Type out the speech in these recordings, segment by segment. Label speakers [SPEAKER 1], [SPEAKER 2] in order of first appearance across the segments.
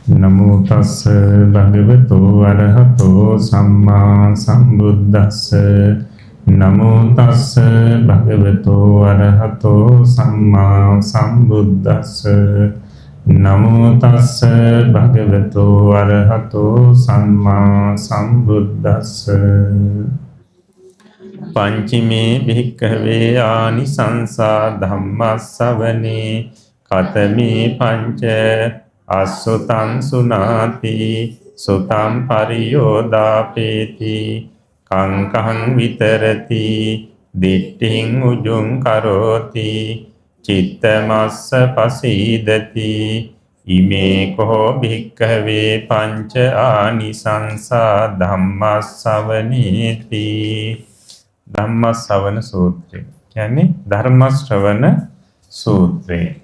[SPEAKER 1] නමෝ තස්ස භගවතු අරහතෝ සම්මා සම්බුද්දස්ස නමෝ තස්ස භගවතු අරහතෝ සම්මා සම්බුද්දස්ස නමෝ තස්ස භගවතු අරහතෝ සම්මා සම්බුද්දස්ස පංචමේ භික්ඛවේ ආනිසංසා ධම්මස්සවනේ කතමේ පංච අසුතං සුනාති සුතං පරියෝදාපේති කංකං විතරති දිට්ඨින් උජුං කරෝති චිත්තමස්ස පසීදති ඉමේ කෝ භික්ඛවේ පංච ආනිසංසා ධම්මස්සවනේති ධම්මස්සවන සූත්‍රය කියන්නේ ධර්ම ශ්‍රවණ සූත්‍රය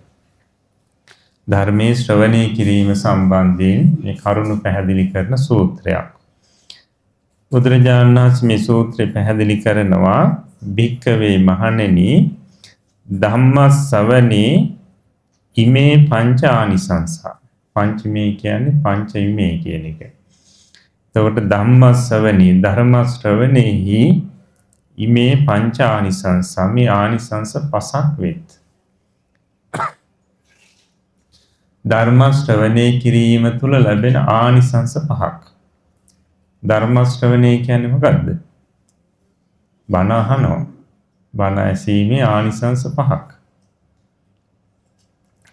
[SPEAKER 1] ධර්මයේ ශ්‍රවණය කිරීම සම්බන්ධයෙන් මේ කරුණු පැහැදිලි කරන සූත්‍රයක්. බුදුරජාණන් වහන්සේ මේ සූත්‍රය පැහැදිලි කරනවා භික්ඛවේ මහණෙනි ධම්මස්සවනේ ඉමේ පංච ආනිසංසා. පංචමේ කියන්නේ පංච ඉමේ කියන එක. එතකොට ධම්මස්සවනේ ධර්ම ශ්‍රවණෙහි ඉමේ පංච ආනිසංසා මේ ආනිසංස පසක් වෙත්. ධර්ම ශ්‍රවණය කිරීම තුළ ලැබෙන ආනිසංස පහක්. ධර්ම ශ්‍රවණය කියන්නේ මොකද්ද? බණ අහනවා. බණ ඇසීමේ ආනිසංස පහක්.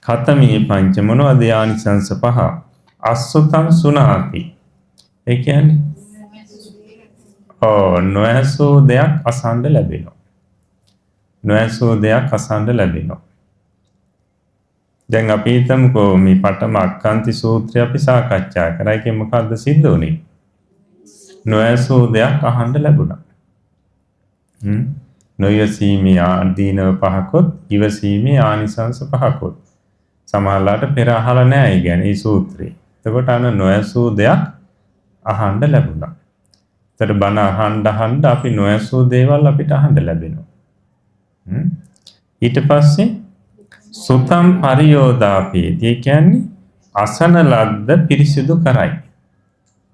[SPEAKER 1] කතමේ පංච මොනවද ආනිසංස පහ? අසුතං සුනාති. ඒ කියන්නේ නොඇසූ දෙයක් අසන්න ලැබෙනවා. නොඇසූ දෙයක් අසන්න ලැබෙනවා. දැන් අපි හිතමුකෝ මේ පඨම අක්ඛන්ති සූත්‍රය අපි සාකච්ඡා කරා. ඒකෙන් මොකද්ද සිද්ධ වුනේ? නොඇසූ දෙයක් අහන්න ලැබුණා. නොයසීමේ ආදීනව පහකොත්, ඉවසීමේ ආනිසංස පහකොත්. සමහරලාට පෙර අහලා නැහැ ඒ කියන්නේ මේ සූත්‍රේ. එතකොට අන්න නොඇසූ දෙයක් අහන්න ලැබුණා. ඒතර බණ අහන්න අපි නොඇසූ දේවල් අපිට අහන්න ලැබෙනවා. ඊට පස්සේ සුතම් පරියෝදාපේති. ඒ කියන්නේ අසන ලද්ද පිරිසිදු කරයි.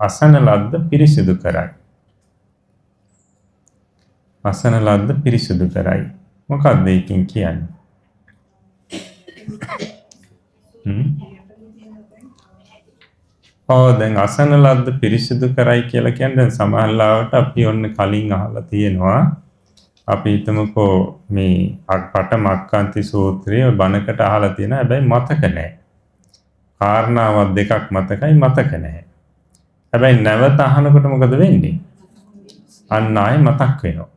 [SPEAKER 1] අසන ලද්ද පිරිසිදු කරයි. අසන ලද්ද පිරිසිදු කරයි. මොකක්ද ඒකින් කියන්නේ? දැන් අසන ලද්ද පිරිසිදු කරයි කියලා කියන්නේ සමහරවිට අපි ඔන්න කලින් අහලා තියෙනවා. අපි හිතමුකෝ මේ පඨම අක්ඛන්ති සූත්‍රය බණකට අහලා තියෙනවා. හැබැයි මතක නැහැ. කාරණාවක් දෙකක් මතකයි මතක නැහැ. හැබැයි නැවත අහනකොට මොකද වෙන්නේ? අන්න ආයෙ මතක් වෙනවා.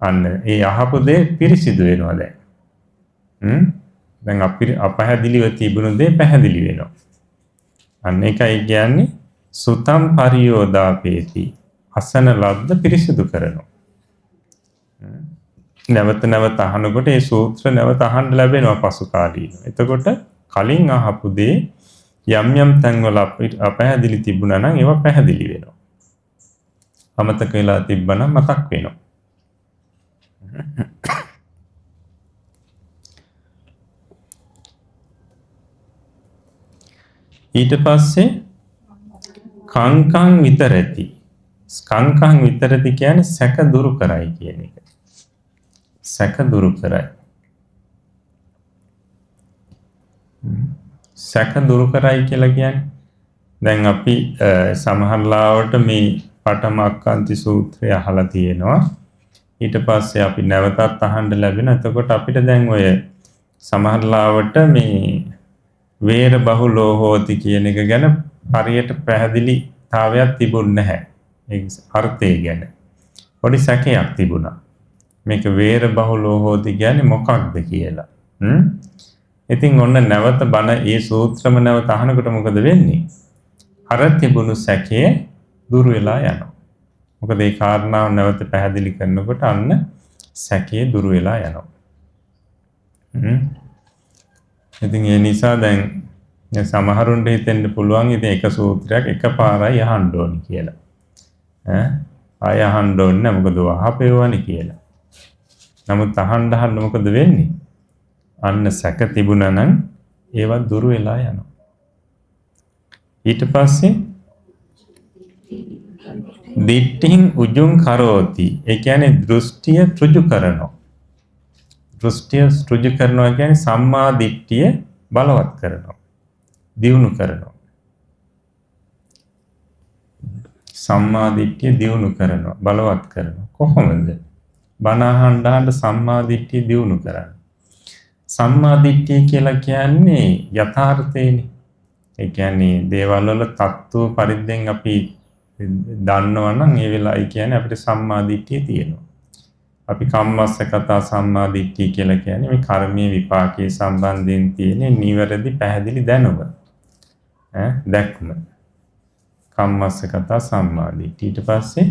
[SPEAKER 1] අන්න ඒ අහපු දේ පිරිසිදු වෙනවා දැන්. දැන් අපහැදිලිව තිබුණු දේ පැහැදිලි වෙනවා. අන්න ඒකයි කියන්නේ සුතම් පරියෝදාපේති. අසන ලද්ද පිරිසිදු කරනවා. නැවත නැවත අහනකොට ඒ සූත්‍ර නැවත අහන්න ලැබෙනවා පසු කාලීනව. එතකොට කලින් අහපු දේ යම් යම් තැන්වල අපහැදිලි තිබුණා නම් ඒවා පැහැදිලි වෙනවා. අමතක වෙලා තිබ්බනම් මතක් වෙනවා. ඊට පස්සේ කංකං විතරති. කංකං විතරති කියන්නේ සැක දුරු කරයි කියන එක. සැක දුරු කරයි. සැක දුරු කරයි කියලා කියන්නේ දැන් අපි සමහරලාවට මේ පඨම අක්ඛන්ති සූත්‍රය අහලා තියෙනවා. ඊට පස්සේ අපි නැවතත් අහන්න ලැබෙන. එතකොට අපිට දැන් ඔය සමහරලාවට මේ වේර බහුලෝ හෝති කියන එක ගැන හරියට පැහැදිලිතාවයක් තිබුණ නැහැ. ඒ අර්ථය ගැන පොඩි සැකයක් තිබුණා. මේක වේර බහුලෝ හෝති කියන්නේ මොකක්ද කියලා. ඉතින් ඔන්න නැවත බණ ඒ සූත්‍රම නැවත අහනකොට මොකද වෙන්නේ? අර තිබුණු සැකය දුර වෙලා යනවා. මොකද ඒ කාරණාව නැවත පැහැදිලි කරනකොට අන්න සැකය දුර වෙලා යනවා. ඉතින් ඒ නිසා දැන් සමහරුන්ට හිතෙන්න පුළුවන් ඉතින් එක සූත්‍රයක් එකපාරයි අහන්න ඕනි කියලා. ආය අහන්න ඕනේ නැහැ මොකද අහපෙවවනේ කියලා. නමුත් අහන්න මොකද වෙන්නේ? අන්න සැක තිබුණා නම් ඒවත් දුර වෙලා යනවා. ඊට පස්සේ දිට්ඨින් උජුං කරෝති. ඒ කියන්නේ දෘෂ්ටිය ඍජු කරනවා. දෘෂ්ටිය ඍජු කරනවා කියන්නේ සම්මා දිට්ඨිය බලවත් කරනවා. දියුණු කරනවා. සම්මා දිට්ඨිය දියුණු කරනවා, බලවත් කරනවා. කොහොමද? බණ අහන්න සම්මා දිට්ඨිය දියුණු කරන්නේ. සම්මා දිට්ඨිය කියලා කියන්නේ යථාර්ථයනේ. ඒ කියන්නේ දේවල් වල තත්ත්ව පරිද්දෙන් අපි දන්නවා නම් ඒ වෙලාවයි කියන්නේ අපිට සම්මා දිට්ඨිය තියෙනවා. අපි කම්මස්ස කතා සම්මා දිට්ඨිය කියලා කියන්නේ මේ කර්මයේ විපාකයේ සම්බන්ධයෙන් තියෙන නිවැරදි පැහැදිලි දැනුම. දැක්ම. කම්මස්ස කතා සම්මා දිට්ඨිය. ඊට පස්සේ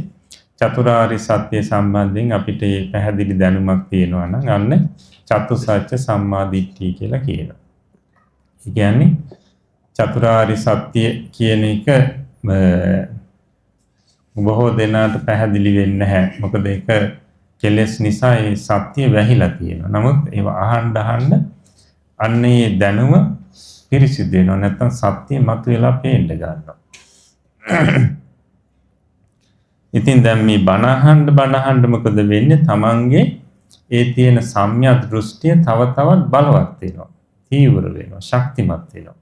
[SPEAKER 1] චතුරාර්ය සත්‍ය සම්බන්ධයෙන් අපිට මේ පැහැදිලි දැනුමක් තියෙනවා නම් අන්න චතුසත්‍ය සම්මා දිට්ඨිය කියලා කියනවා. ඒ කියන්නේ චතුරාර්ය සත්‍ය කියන එක බොහෝ දෙනාට පැහැදිලි වෙන්නේ නැහැ. මොකද ඒක කෙලෙස් නිසා ඒ සත්‍ය වැහිලා තියෙනවා. නමුත් ඒව අහන්න අන්න ඒ දැනුම පිරිසිදු වෙනවා. නැත්නම් සත්‍ය මතුවලා පේන්න ගන්නවා. ඉතින් දැන් මේ බණ අහන්න මොකද වෙන්නේ? තමන්ගේ ඒ තියෙන සම්‍යක් දෘෂ්ටිය තව තවත් බලවත් වෙනවා. තීව්‍ර වෙනවා. ශක්තිමත් වෙනවා.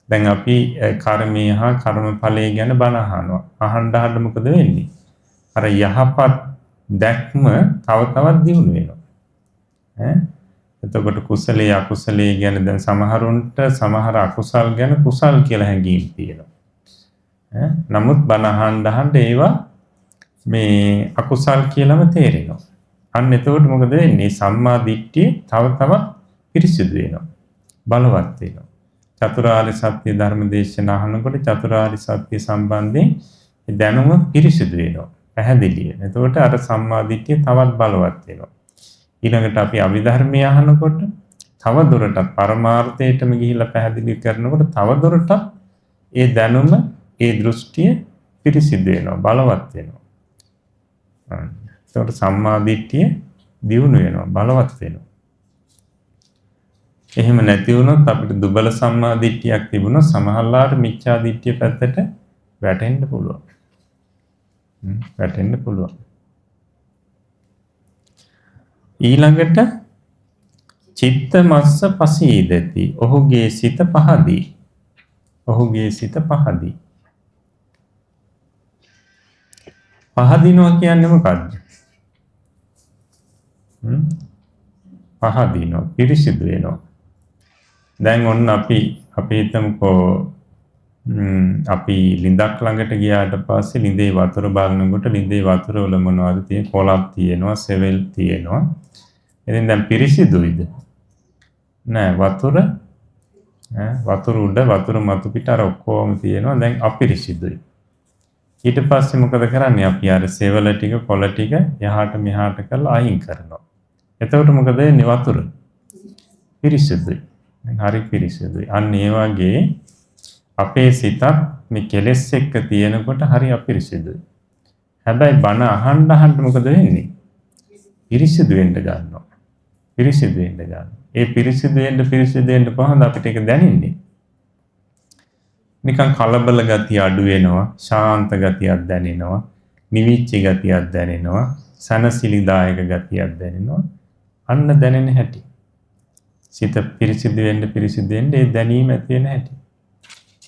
[SPEAKER 1] දැන් අපි කර්මය හා කර්මඵලය ගැන බණ අහනවා. අහන්න මොකද වෙන්නේ? අර යහපත් දැක්ම තව තවත් දියුණු වෙනවා. එතකොට කුසලයේ අකුසලයේ ගැන දැන් සමහරුන්ට සමහර අකුසල් ගැන කුසල් කියලා හැඟීම් තියෙනවා. නමුත් බණ අහන්න ඒවා මේ අකුසල් කියලාම තේරෙනවා. අන්න එතකොට මොකද වෙන්නේ? සම්මා දිට්ඨිය තව තවත් පිරිසිදු වෙනවා. බලවත් වෙනවා. චතුරාර්ය සත්‍ය ධර්ම දේශනා අහනකොට චතුරාර්ය සත්‍ය සම්බන්ධයෙන් දැනුම පිරිසිදු වෙනවා. පැහැදිලි වෙනවා. එතකොට අර සම්මා දිට්ඨිය තවත් බලවත් වෙනවා. ඊළඟට අපි අභිධර්මය අහනකොට තව දුරටත් පරමාර්ථයටම ගිහිල්ලා පැහැදිලි කරනකොට තව දුරටත් ඒ දැනුම ඒ දෘෂ්ටිය පිරිසිදු වෙනවා, බලවත් වෙනවා. එතකොට සම්මා දිට්ඨිය දියුණු වෙනවා, බලවත් වෙනවා. එහෙම නැති වුණොත් අපිට දුබල සම්මා දිට්ඨියක් තිබුණොත් සමහරලාට මිච්ඡා දිට්ඨිය පැත්තට වැටෙන්න පුළුවන්. වැටෙන්න පුළුවන්. ඊළඟට චිත්ත මස්ස පසීදති. ඔහුගේ සිත පහදී. ඔහුගේ සිත පහදී. පහදිනවා කියන්නේ මොකද්ද? පහදිනවා, පිරිසිදු වෙනවා. දැන් ඔන්න අපි හිතමුකෝ අපි ලිඳක් ළඟට ගියාට පස්සේ ලිඳේ වතුර බලනකොට ලිඳේ වතුර වල මොනවද තියෙන්නේ? කොළක් තියෙනවා, සෙවල් තියෙනවා. ඉතින් දැන් පිරිසිදුයිද? නෑ, වතුර උඩ වතුර මතු පිට අර ඔක්කොම තියෙනවා. දැන් අපිරිසිදුයි. ඊට පස්සේ මොකද කරන්නේ? අපි අර සෙවල ටික කොළ ටික යහට මෙහාට කරලා අයින් කරනවා. එතකොට මොකද වෙන්නේ? වතුර පිරිසිදුයි. හරි පිරිසිදුයි. අන්න ඒ වගේ අපේ සිතත් මේ කෙලෙස් එක්ක තියෙනකොට හරි අපිරිසිදුයි. හැබැයි බණ අහන්න මොකද වෙන්නේ? පිරිසිදු වෙන්න ගන්නවා. පිරිසිදු වෙන්න ගන්නවා. ඒ පිරිසිදු වෙන්න කොහොමද අපිට ඒක දැනෙන්නේ? නිකන් කලබල ගතිය අඩු වෙනවා, ශාන්ත ගතියක් දැනෙනවා, නිවිච්ච ගතියක් දැනෙනවා, සනසිලිදායක ගතියක් දැනෙනවා. අන්න දැනෙන හැටි. සිත පිරිසිදු වෙන්න ඒ දැනීම ඇති වෙන හැටි.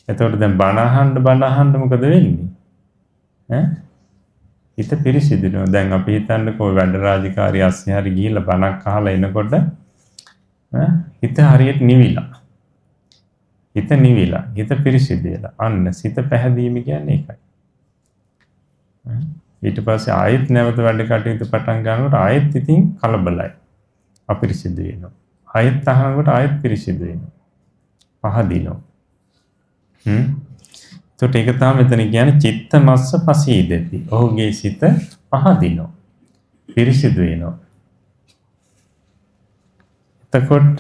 [SPEAKER 1] එතකොට දැන් බණ අහන්න මොකද වෙන්නේ? හිත පිරිසිදු වෙනවා. දැන් අපි හිතන්නකෝ වැඩ රාජකාරිය අස්සේ හරි ගිහිල්ලා බණක් අහලා එනකොට හිත හරියට නිවිලා. හිත පිරිසිදු වෙලා. අන්න සිත පැහැදීම කියන්නේ ඒකයි. ඊට පස්සේ ආයෙත් නැවත වැඩ කටයුතු පටන් ගන්නකොට ආයෙත් ඉතින් කලබලයි. අපිරිසිදු වෙනවා. ආයෙත් අහනකොට ආයෙත් පිරිසිදු වෙනවා. පහදිනවා. එතකොට ඒක තමයි මෙතන කියන්නේ චිත්ත මස්ස පසීදති. ඔහුගේ සිත පහදිනවා. පිරිසිදු වෙනවා. එතකොට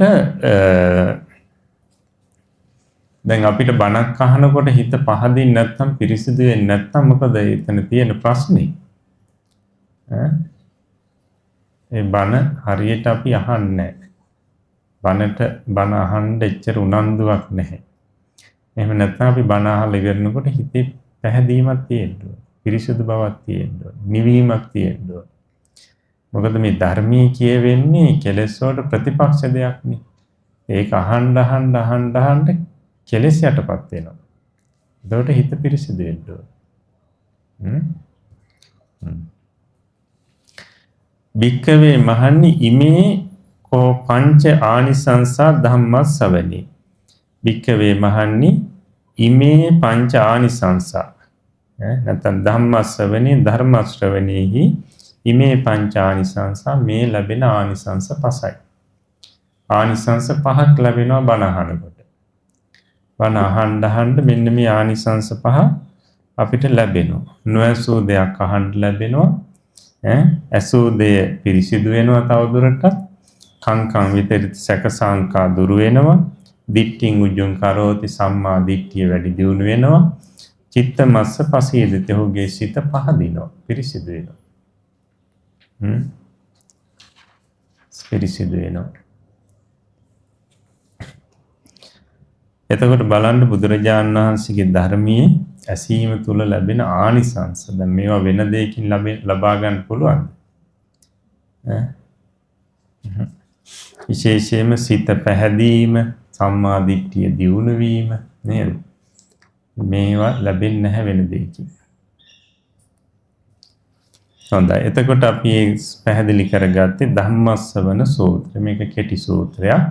[SPEAKER 1] දැන් අපිට බණක් අහනකොට හිත පහදින්න නැත්නම් පිරිසිදු වෙන්නේ නැත්නම් මොකද එතන තියෙන ප්‍රශ්නේ? ඒ බණ හරියට අපි අහන්නේ නැහැ. බණ අහන්න එච්චර උනන්දුවක් නැහැ. එහෙම නැත්නම් අපි බණ අහලා ඉවරනකොට හිතේ පැහැදීමක් තියෙන්න ඕන. පිරිසුදු බවක් තියෙන්න ඕන. නිවීමක් තියෙන්න ඕන. මොකද මේ ධර්මයේ කියවෙන්නේ කෙලෙස් වලට ප්‍රතිපක්ෂ දෙයක් නේ. ඒක අහන්න කෙලෙස් යටපත් වෙනවා. එතකොට හිත පිරිසිදු වෙන්න ඕන. භික්ඛවේ මහන්නි ඉමේ කෝ පංච ආනිසංසා ධම්මස්සවනි. භික්ඛවේ මහන්නි ඉමේ පංච ආනිසංසා නැත්නම් ධම්මස්සවනි ධර්ම ශ්‍රවණේහි ඉමේ පංච ආනිසංසා මේ ලැබෙන ආනිසංස පහයි. ආනිසංස පහක් ලැබෙනවා බණ අහනකොට. බණ අහන්න මෙන්න මේ ආනිසංස පහ අපිට ලැබෙනවා. නොඇසූ දෙයක් අහන්න ලැබෙනවා. ඇසූ දෙය පිරිසිදු වෙනවා තවදුරටත්. කංකං විතරිත සැකසංකා දුරු වෙනවා. දිට්ඨින් උජ්ජං කරෝති සම්මා දිට්ඨිය වැඩි දියුණු වෙනවා. චිත්ත මස්ස පසීදති ඔහුගේ සිත පහදිනවා. පිරිසිදු වෙනවා. පිරිසිදු වෙනවා. එතකොට බලන්න බුදුරජාණන් වහන්සේගේ ධර්මයේ ඇසීම තුළ ලැබෙන ආනිසංස. දැන් මේවා වෙන දෙයකින් ලබා ගන්න පුළුවන්ද? විශේෂයෙන්ම සිත පැහැදීම, සම්මා දිට්ඨිය දියුණු වීම නේද? මේවා ලැබෙන්නේ නැහැ වෙන දෙයකින්. හොඳයි. එතකොට අපි පැහැදිලි කරගත්තේ ධම්මස්සවන සූත්‍රය. මේක කෙටි සූත්‍රයක්.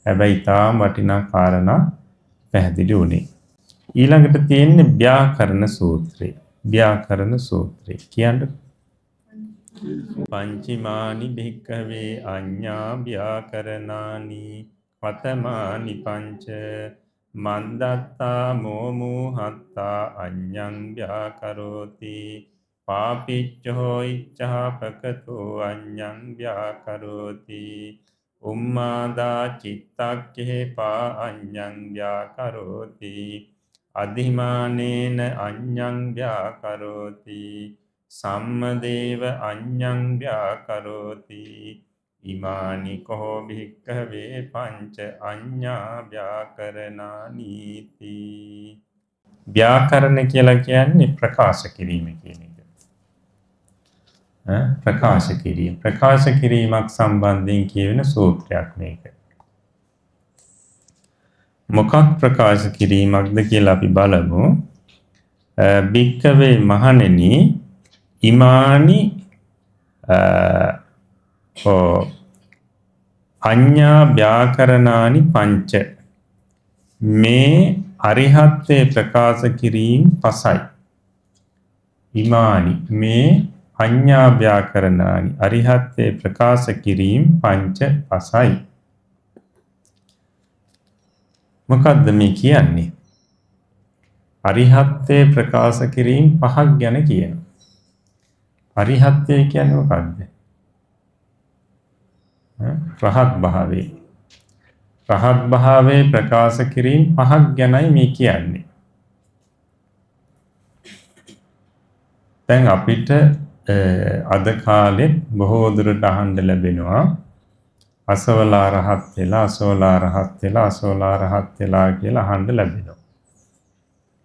[SPEAKER 1] හැබැයි තාම වටිනා කාරණා පැහැදිලි වුණේ. ඊළඟට තියෙන්නේ ව්‍යාකරණ සූත්‍රය. ව්‍යාකරණ සූත්‍රය කියන්නේ පංචමානි භික්ඛවේ අඤ්ඤා ව්‍යාකරණානි වතමානි පංච මන්දත්තා මෝමුහත්තා අඤ්ඤං ව්‍යාකරෝති පාපිච්චෝ ඉච්ඡාපකතෝ අඤ්ඤං ව්‍යාකරෝති උම්මාදා චිත්තක්ඛේ පා අඤ්ඤං ව්‍යාකරෝති අධිමානේන අඤ්ඤං ව්‍යාකරෝති සම්මදේව අඤ්ඤං ව්‍යාකරෝති ඉමානි කෝ භික්ඛවේ පංච අඤ්ඤා ව්‍යාකරණානීති. ව්‍යාකරණ කියලා කියන්නේ ප්‍රකාශ කිරීම කියන එක. ප්‍රකාශ කිරීම. ප්‍රකාශ කිරීමක් සම්බන්ධයෙන් කියවෙන සූත්‍රයක් මේක. මොකක් ප්‍රකාශ කිරීමක්ද කියලා අපි බලමු. භික්ඛවේ මහණෙනි ඉමානි අඤ්ඤා ව්‍යාකරණානි පංච මේ අරිහත්ත්වේ ප්‍රකාශ කිරීම පසයි. ඉමානි මේ අඤ්ඤා ව්‍යාකරණානි අරිහත්ත්වේ ප්‍රකාශ කිරීම පංච පසයි. මොකද්ද මේ කියන්නේ? අරිහත්ත්වේ ප්‍රකාශ කිරීම පහක් ගැන කියනවා. අරිහත්ත්වය කියන්නේ මොකද්ද? රහත් භාවය. රහත් භාවයේ ප්‍රකාශ කිරීම පහක් ගැනයි මේ කියන්නේ. දැන් අපිට අද කාලේ බොහෝ දුරට අහන්න ලැබෙනවා අසවලා රහත් වෙලා අසවලා රහත් වෙලා අසවලා රහත් වෙලා කියලා අහන්න ලැබෙනවා.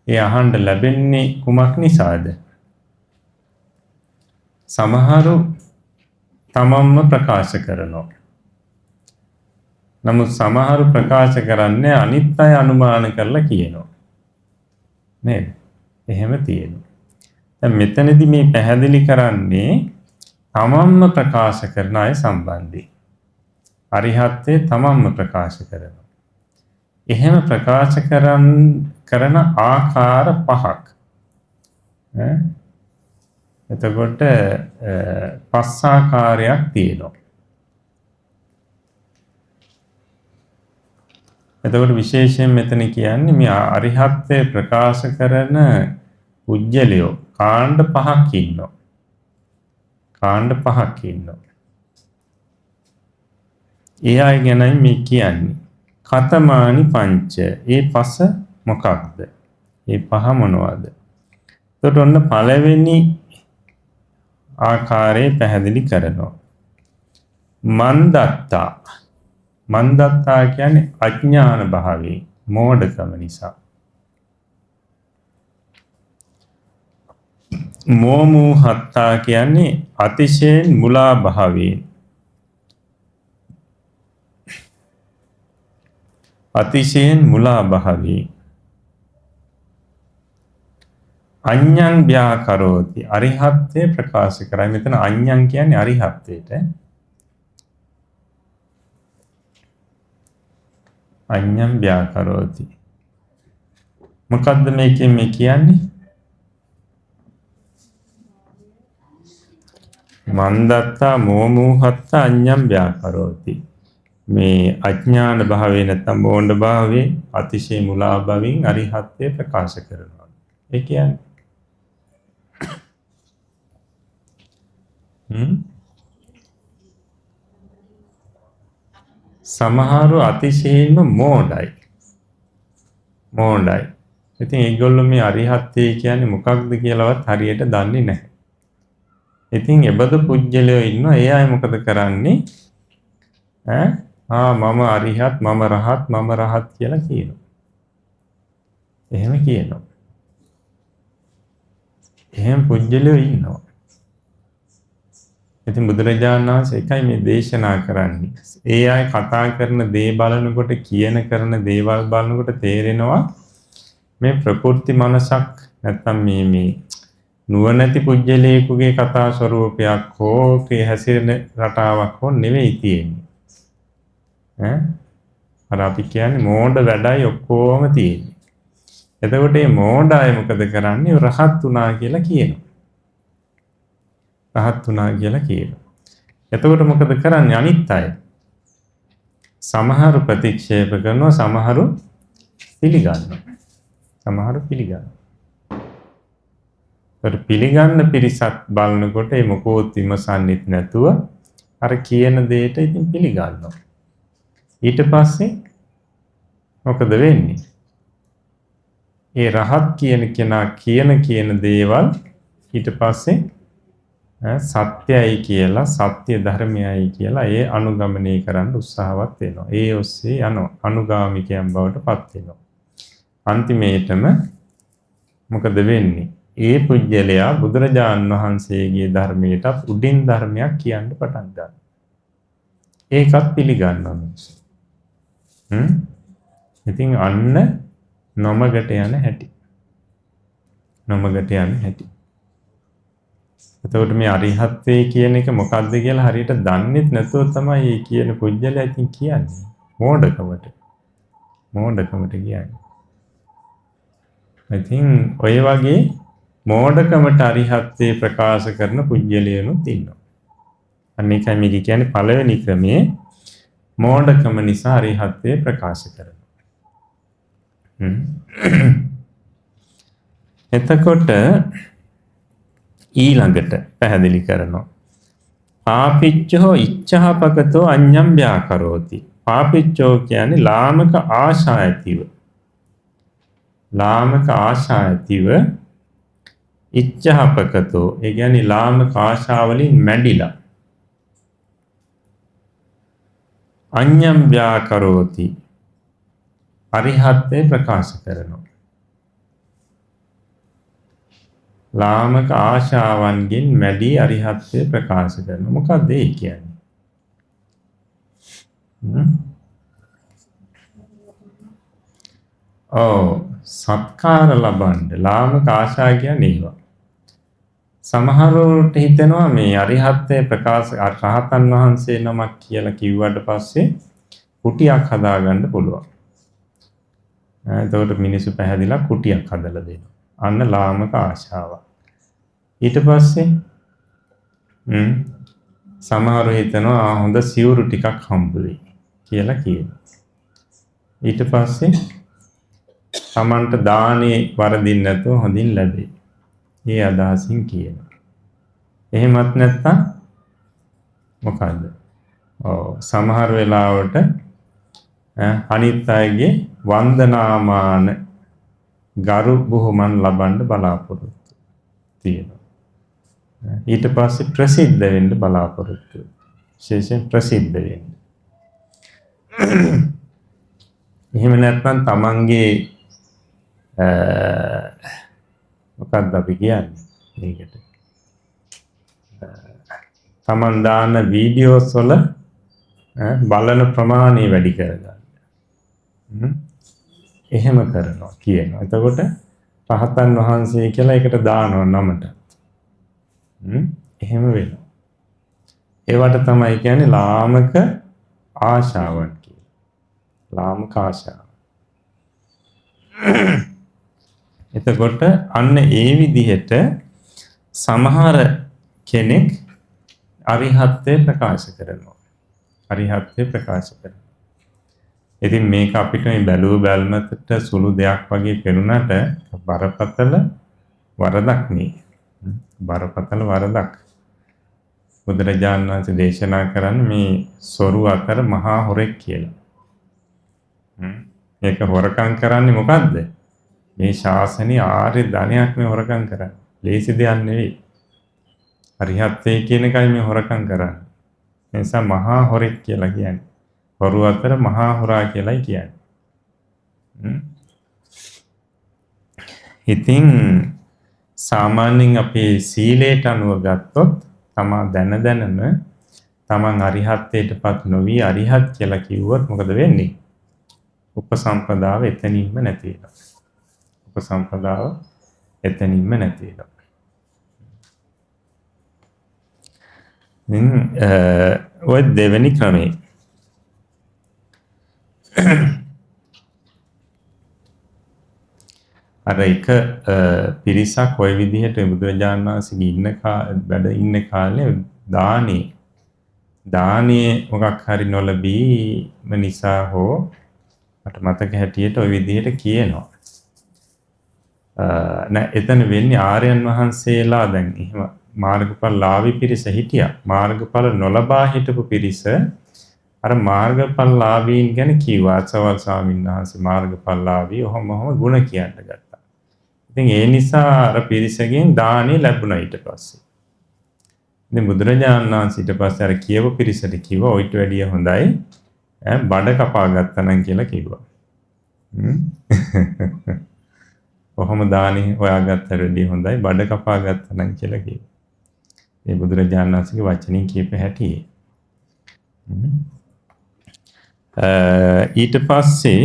[SPEAKER 1] ඒ අහන්න ලැබෙන්නේ කුමක් නිසාද? සමහරු තමන්ම ප්‍රකාශ කරනවා. නමුත් සමහරු ප්‍රකාශ කරන්නේ අනිත් අය අනුමාන කරලා කියනවා. නේද? එහෙම තියෙනවා. දැන් මෙතනදී මේ පැහැදිලි කරන්නේ තමන්ම ප්‍රකාශ කරන අය සම්බන්ධයි. අරිහත්ත්වයේ තමන්ම ප්‍රකාශ කරනවා. එහෙම ප්‍රකාශ කරන ආකාර පහක්. එතකොට පස් ආකාරයක් තියෙනවා. එතකොට විශේෂයෙන් මෙතන කියන්නේ මේ අරිහත්ත්වයේ ප්‍රකාශ කරන උජ්ජලියෝ කාණ්ඩ පහක් ඉන්නවා. කාණ්ඩ පහක් ඉන්නවා. ඒ අය ගැනයි මේ කියන්නේ. කතමානි පංච. ඒ පස මොකක්ද? ඒ පහ මොනවද? එතකොට ඔන්න පළවෙනි ආකාරයේ පැහැදිලි කරනවා. මන්දත්තා. මන්දත්තා කියන්නේ අඥාන භාවයේ මෝඩකම නිසා. මෝමුහත්තා කියන්නේ අතිශයින් මුලා භාවයෙන්. අතිශයින් මුලා භාවයෙන්. අඤ්ඤං ව්‍යාකරෝති අරිහත්ත්වය ප්‍රකාශ කරයි. මෙතන අඤ්ඤං කියන්නේ අරිහත්ත්වයට. අඤ්ඤං ව්‍යාකරෝති. මොකද්ද මේකෙන් මේ කියන්නේ? මන්දත්තා මෝමුහත්තා අඤ්ඤං ව්‍යාකරෝති. මේ අඥාන භාවයේ නැත්නම් මෝඩ භාවයේ අතිශය මුලා භාවයෙන් අරිහත්ත්වය ප්‍රකාශ කරනවා. ඒ කියන්නේ සමහරු අතිශයින්ම මෝඩයි. ඉතින් ඒගොල්ලෝ මේ අරිහත්ත්වය කියන්නේ මොකක්ද කියලාවත් හරියට දන්නේ නැහැ. ඉතින් එබඳු පුජ්‍යලයෝ ඉන්නවා. ඒ අය මොකද කරන්නේ? මම අරිහත්, මම රහත් කියලා කියනවා. එහෙම කියනවා. එහෙම පුජ්‍යලයෝ ඉන්නවා. ඉතින් බුදුරජාණන් වහන්සේ එකයි මේ දේශනා කරන්නේ. ඒ අය කතා කරන දේ බලනකොට, කරන දේවල් බලනකොට තේරෙනවා මේ ප්‍රකෘති මනසක් නැත්තම් මේ නුවණැති පුජ්‍යලයකගේ කතා ස්වරූපයක් හෝ හැසිරෙන රටාවක් හෝ නෙවෙයි තියෙන්නේ. අර අපි කියන්නේ මෝඩ වැඩයි ඔක්කොම තියෙන්නේ. එතකොට මේ මෝඩ අය මොකද කරන්නේ? රහත් වුණා කියලා කියනවා. එතකොට මොකද කරන්නේ අනිත් අය? සමහරු ප්‍රතික්ෂේප කරනවා, සමහරු පිළිගන්නවා. පිළිගන්න පිරිසක් බලනකොට ඒ මොකෝත් විමසන්නෙත් නැතුව අර කියන දෙයට ඉතින් පිළිගන්නවා. ඊට පස්සේ මොකද වෙන්නේ? ඒ රහත් කියන කෙනා කියන දේවල් ඊට පස්සේ සත්‍යයි කියලා, සත්‍ය ධර්මයයි කියලා ඒ අනුගමනය කරන්න උත්සාහවත් වෙනවා. ඒ ඔස්සේ යනවා. අනුගාමිකයන් බවට පත් වෙනවා. අන්තිමේටම මොකද වෙන්නේ? ඒ පුජ්‍යලයා බුදුරජාණන් වහන්සේගේ ධර්මයට උඩින් ධර්මයක් කියන්න පටන් ගන්නවා. ඒකත් පිළිගන්නවා මිනිස්සු. ඉතින් අන්න නොමගට යන හැටි. එතකොට මේ අරිහත්ත්වයේ කියන එක මොකක්ද කියලා හරියට දන්නේ නැතුව තමයි මේ කියන පුජ්‍යලයා ඉතින් කියන්නේ. මෝඩකමට කියන්නේ. ඉතින් ඔය වගේ මෝඩකමට අරිහත්ත්වයේ ප්‍රකාශ කරන පුජ්‍යලයනුත් ඉන්නවා. අන්න ඒකයි මේක කියන්නේ පළවෙනි ක්‍රමයේ මෝඩකම නිසා අරිහත්ත්වයේ ප්‍රකාශ කරනවා. එතකොට ඊළඟට පැහැදිලි කරනවා. පාපිච්චෝ ඉච්ඡාපකතෝ අඤ්ඤං ව්‍යාකරෝති. පාපිච්චෝ කියන්නේ ලාමක ආශා ඇතිව ඉච්ඡාපකතෝ ඒ කියන්නේ ලාමක ආශාවලින් මැඩිලා අඤ්ඤං ව්‍යාකරෝති අරිහත්ත්වේ ප්‍රකාශ කරනවා. ලාමක ආශාවන්ගෙන් මැඩි අරිහත්ත්වේ ප්‍රකාශ කරනවා. මොකක්ද ඒ කියන්නේ? සත්කාර ලබන්න ලාමක ආශා කියන්නේ ඒවා. සමහරවිට හිතෙනවා මේ අරිහත්ත්වේ ප්‍රකාශ රහතන් වහන්සේ නමක් කියලා කිව්වට පස්සේ කුටියක් හදාගන්න පුළුවන්. එතකොට මිනිස්සු පැහැදිලා කුටියක් හදලා දෙනවා. අන්න ලාමක ආශාව. ඊට පස්සේ සමහරව හිතනවා හොඳ සිවුරු ටිකක් හම්බ වෙයි කියලා කියනවා. ඊට පස්සේ තමන්ට දානේ වරදින්න නැතුව හොඳින් ලැබේ. මේ අදහසින් කියනවා. එහෙමත් නැත්නම් මොකද්ද? සමහර වෙලාවට අනිත් අයගේ වන්දනාමාන ගරු බුහුමන් ලබන්න බලාපොරොත්තු තියෙනවා. ඊට පස්සේ ප්‍රසිද්ධ වෙන්න බලාපොරොත්තු. විශේෂයෙන් ප්‍රසිද්ධ වෙන්න. එහෙම නැත්නම් තමන්ගේ මොකක්ද අපි කියන්නේ? මේකට තමන් දාන වීඩියෝස් වල බලන ප්‍රමාණය වැඩි කරගන්න. එහෙම කරනවා කියනවා. එතකොට රහතන් වහන්සේ කියලා එකට දානවා නමට. එහෙම වෙනවා. ඒවට තමයි කියන්නේ ලාමක ආශාවන් කියලා. ලාමක ආශාව. එතකොට අන්න ඒ විදිහට සමහර කෙනෙක් අරිහත්ත්වය ප්‍රකාශ කරනවා. අරිහත්ත්වය ප්‍රකාශ කරනවා. ඉතින් මේක අපිට මේ බැලුව බැලමකට සුළු දෙයක් වගේ පෙනුනට බරපතල වරදක් නේ. බරපතල වරදක්. බුදුරජාණන් වහන්සේ දේශනා කරන්නේ මේ සොරු අතර මහා හොරෙක් කියලා. ඒක හොරකම් කරන්නේ මොකද්ද? මේ ශාසනීය ආර්ය ධනයක් මේ හොරකම් කරන්නේ. ලේසි දෙයක් නෙවෙයි. අරිහත්ත්වයේ කියන එකයි මේ හොරකම් කරන්නේ. ඒ නිසා මහා හොරෙක් කියලා කියන්නේ. හොරු අතර මහා හොරා කියලායි කියන්නේ. ඉතින් සාමාන්‍යයෙන් අපේ සීලයට අනුව ගත්තොත් තමා දැනම තමන් අරිහත්ත්වයටපත් නොවි අරිහත් කියලා කිව්වොත් මොකද වෙන්නේ? උපසම්පදාව එතනින්ම නැති වෙනවා. උපසම්පදාව එතනින්ම නැති වෙනවා. ඔය දෙවෙනි ක්‍රමේ අර එක පිරිසක් ওই විදිහට බුදුරජාණන් වහන්සේගේ වැඩ ඉන්න කාලේ දානේ මොකක් හරි නොලැබීම නිසා හෝ මට මතක හැටියට ওই විදිහට කියනවා. නෑ එතන වෙන්නේ ආර්යයන් වහන්සේලා දැන් එහෙම මාර්ගඵල ලාභී පිරිස හිටියා. මාර්ගඵල නොලබා හිටපු පිරිස අර මාර්ගඵල ලාභීන් ගැන කිව්වා. අසවල් ස්වාමීන් වහන්සේ මාර්ගඵල ලාභී ඔහොම ගුණ කියන්න ගත්තා. ඉතින් ඒ නිසා අර පිරිසගෙන් දානෙ ලැබුණා ඊට පස්සේ. ඉතින් බුදුරජාණන් වහන්සේ ඊට පස්සේ අර කියව පිරිසට කිව්වා ඔයිට වැඩිය හොඳයි බඩ කපා ගත්තා නම් කියලා කිව්වා. ඔහොම දානෙ හොයාගත්තට වැඩිය හොඳයි බඩ කපා ගත්තා නම් කියලා කිව්වා. ඒ බුදුරජාණන් වහන්සේගේ වචනින් කියප හැටි. ඊට පස්සේ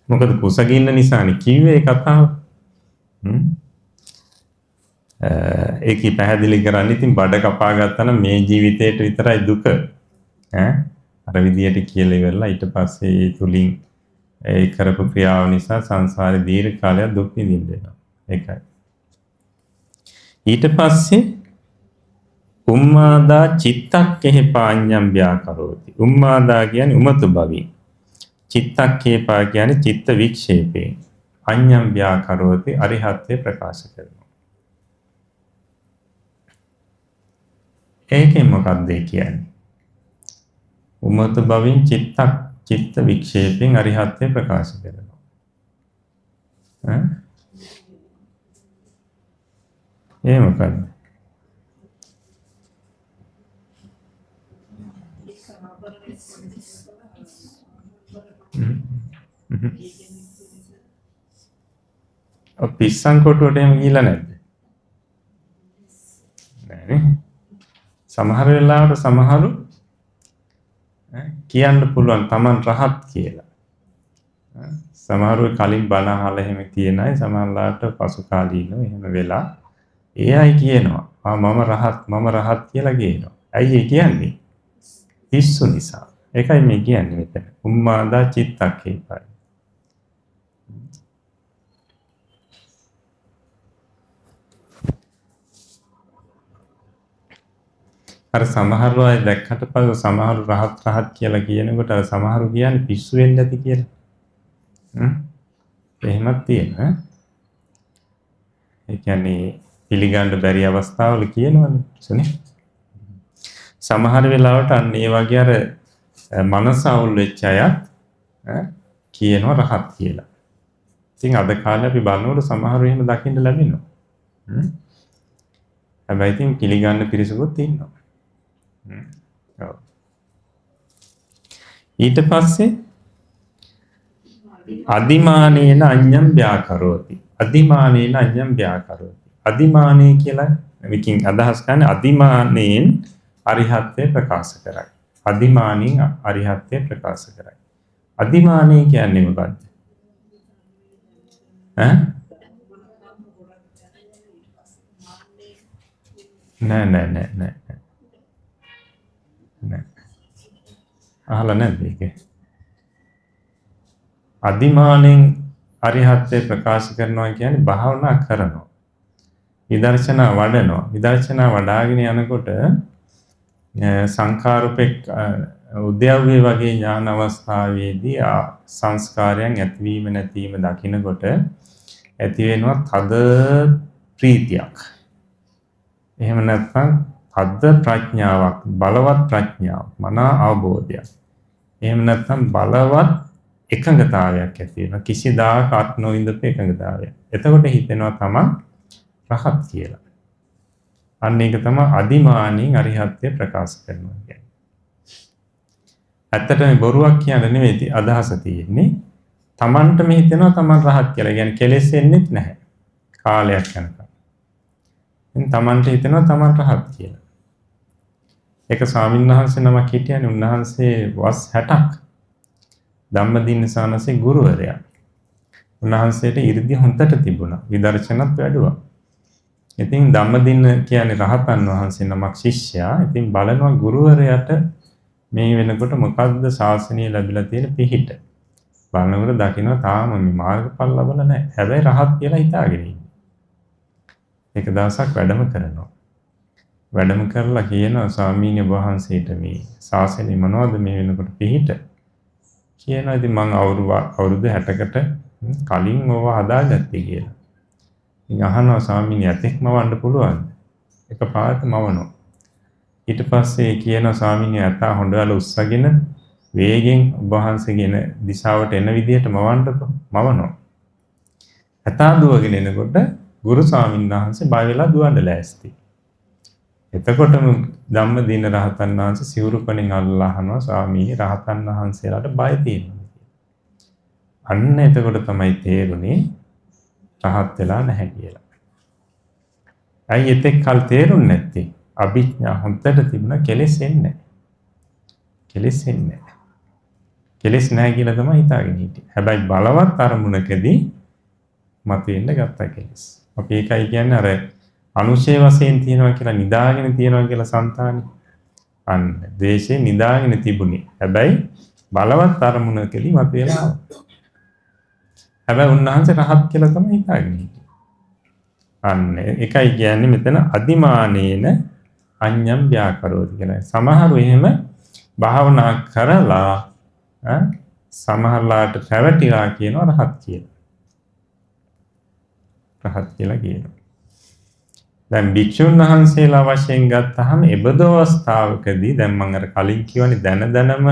[SPEAKER 1] මොකද කුසගින්න නිසානේ කිව්වේ කතාව. ඒකයි පැහැදිලි කරන්නේ ඉතින් බඩ කපා ගත්තා නම් මේ ජීවිතේට විතරයි දුක. අර විදියට කියලා ඉවරලා ඊට පස්සේ ඒ තුලින් ඒ කරපු ක්‍රියාව නිසා සංසාරේ දීර්ඝ කාලයක් දුක් විඳින්න වෙනවා. ඒකයි. ඊට පස්සේ උම්මාදා චිත්තක්කේ පාඤ්ඤම් ව්‍යාකරෝති. උම්මාදා කියන්නේ උමතු භවී. චිත්තක්කේපා කියන්නේ චිත්ත වික්ෂේපේ. අඤ්ඤම් ව්‍යාකරෝති අරිහත්ත්වේ ප්‍රකාශ කරනවා. ඒකෙන් මොකක්ද කියන්නේ? උමතු භවින් චිත්ත වික්ෂේපෙන් අරිහත්ත්වේ ප්‍රකාශ කරනවා. ඒ මොකක්ද? පිස්සන් කොටුවට එහෙම ගිහිල්ලා නැද්ද? නෑනේ. සමහර වෙලාවට සමහරු කියන්න පුළුවන් Taman රහත් කියලා. සමහරු කලින් බණ අහලා එහෙම කියන අය සමහරලාට පසු කාලීනව එහෙම වෙලා ඒ අය කියනවා මම රහත් කියලා කියනවා. ඇයි ඒ කියන්නේ? පිස්සු නිසා. ඒකයි මේ කියන්නේ මෙතන. උම්මාදා චිත්තක්කේපයි. අර සමහරව අය දැක්කට පස්සේ සමහරු රහත් කියලා කියනකොට අර සමහරු කියන්නේ පිස්සු වෙන්න ඇති කියලා. එහෙමත් තියෙනවා. ඒ කියන්නේ පිළිගන්න බැරි අවස්ථාවල කියනවනේ සුනේ. සමහර වෙලාවට අන්න ඒ වගේ අර මනස අවුල් වෙච්ච අයත් කියනවා රහත් කියලා. ඉතින් අද කාලේ අපි බලනකොට සමහරු එහෙම දකින්න ලැබෙනවා. හැබැයි ඉතින් පිළිගන්න පිරිසකුත් ඉන්නවා. ඊට පස්සේ අදිමානේන අඤ්ඤම් ව්‍යාකරෝති. අදිමානේන අඤ්ඤම් ව්‍යාකරෝති. අදිමානී කියලා මේකෙන් අදහස් කරන්නේ අදිමානයෙන් අරිහත්ත්වය ප්‍රකාශ කරයි. අදිමානයෙන් අරිහත්ත්වය ප්‍රකාශ කරයි. අදිමානී කියන්නේ මොකක්ද? නෑ. අහලා නැද්ද ඒක? අදිමානෙන් අරිහත්ත්වය ප්‍රකාශ කරනවා කියන්නේ භාවනා කරනවා. විදර්ශනා වඩනවා. විදර්ශනා වඩාගෙන යනකොට සංඛාරූපෙක් උද්‍යව්‍ය වගේ ඥාන අවස්ථාවේදී සංස්කාරයන් ඇතිවීම නැතිවීම දකිනකොට ඇති වෙනවා තද ප්‍රීතියක්. එහෙම නැත්නම් තද ප්‍රඥාවක්, බලවත් ප්‍රඥාවක්, මනා අවබෝධයක්. එහෙම නැත්නම් බලවත් එකඟතාවයක් ඇති වෙනවා. කිසිදාක අත් නොවිඳපු එකඟතාවයක්. එතකොට හිතෙනවා තමන් රහත් කියලා. අන්න ඒක තමයි අදිමානින් අරිහත්ත්වය ප්‍රකාශ කරනවා කියන්නේ. ඇත්තටම බොරුවක් කියන නෙවෙයි අදහස තියෙන්නේ. තමන්ටම හිතෙනවා තමන් රහත් කියලා. කියන්නේ කෙලෙස් එන්නේත් නැහැ. කාලයක් යනකම්. තමන්ට හිතෙනවා තමන් රහත් කියලා. ඒක ස්වාමීන් වහන්සේ නමක් හිටියනේ. උන්වහන්සේ වස් 60ක් ධම්මදින්න සානසේ ගුරුවරයා. උන්වහන්සේට 이르දි හොන්දට තිබුණා. විදර්ශනත් වැඩුවා. ඉතින් ධම්මදින්න කියන්නේ රහතන් වහන්සේ නමක් ශිෂ්‍යයා. ඉතින් බලනවා ගුරුවරයාට මේ වෙනකොට මොකද්ද ශාසනය ලැබිලා තියෙන පිහිට. බලනකොට දකින්න තාම මේ මාර්ගඵල ලැබලා නැහැ. හැබැයි රහත් කියලා හිතාගෙන ඉන්නේ. එක දවසක් වැඩම කරනවා. වැඩම කරලා කියනවා ස්වාමීන් වහන්සේට මේ ශාසනය මොනවද මේ වෙනකොට පිහිට කියනවා. ඉතින් මම අවුරුදු 60කට කලින් ඕවා හදාගත්තේ කියලා. ඉතින් අහනවා ස්වාමීන් ඇතෙක්ම වන්න පුළුවන්ද? එකපාරට මවනවා. ඊට පස්සේ කියනවා ස්වාමීන් ඇතා හොඬවල උස්සගෙන වේගෙන් ඔබ වහන්සේගෙන දිශාවට එන විදිහට මවන්නකො. මවනවා. ඇතා දුවගෙන එනකොට ගුරු ස්වාමීන් වහන්සේ බය වෙලා දුවන්න ලෑස්ති. එතකොටම ධම්මදින රහතන් වහන්සේ සිවුරුපණෙන් අල්ලලා අහනවා ස්වාමීනි රහතන් වහන්සේලාට බය තියෙනවා. අන්න එතකොට තමයි තේරුනේ රහත් වෙලා නැහැ කියලා. ඇයි එතෙක් කල් තේරුන්නේ නැත්තේ? අභිඥා හොන්දට තිබුණා කෙලෙස් එන්නේ නැහැ. කෙලෙස් එන්නේ නැහැ. කෙලෙස් නැහැ කියලා තමයි හිතාගෙන හිටියේ. හැබැයි බලවත් අරමුණකදී මතුවෙන්න ගත්තා කෙලෙස්. අපි ඒකයි කියන්නේ අර අනුශය වශයෙන් තියනවා කියලා නිදාගෙන තියනවා කියලා సంతානෙ. අන්න ද්වේෂේ නිදාගෙන තිබුණේ. හැබැයි බලවත් අරමුණකදී මතුවෙලා ආවා. හැබැයි උන්වහන්සේ රහත් කියලා තමයි හිතාගෙන හිටියේ. අන්න ඒකයි කියන්නේ මෙතන අදිමානේන අඤ්ඤම් ව්‍යාකරෝති කියලා. සමහරු එහෙම භාවනා කරලා සමහරලාට පැවටිලා කියනවා රහත් කියලා. රහත් කියලා කියනවා. දැන් භික්ෂුන් වහන්සේලා වශයෙන් ගත්තාම එබඳු අවස්ථාවකදී දැන් මම අර කලින් කියවනේ දැනම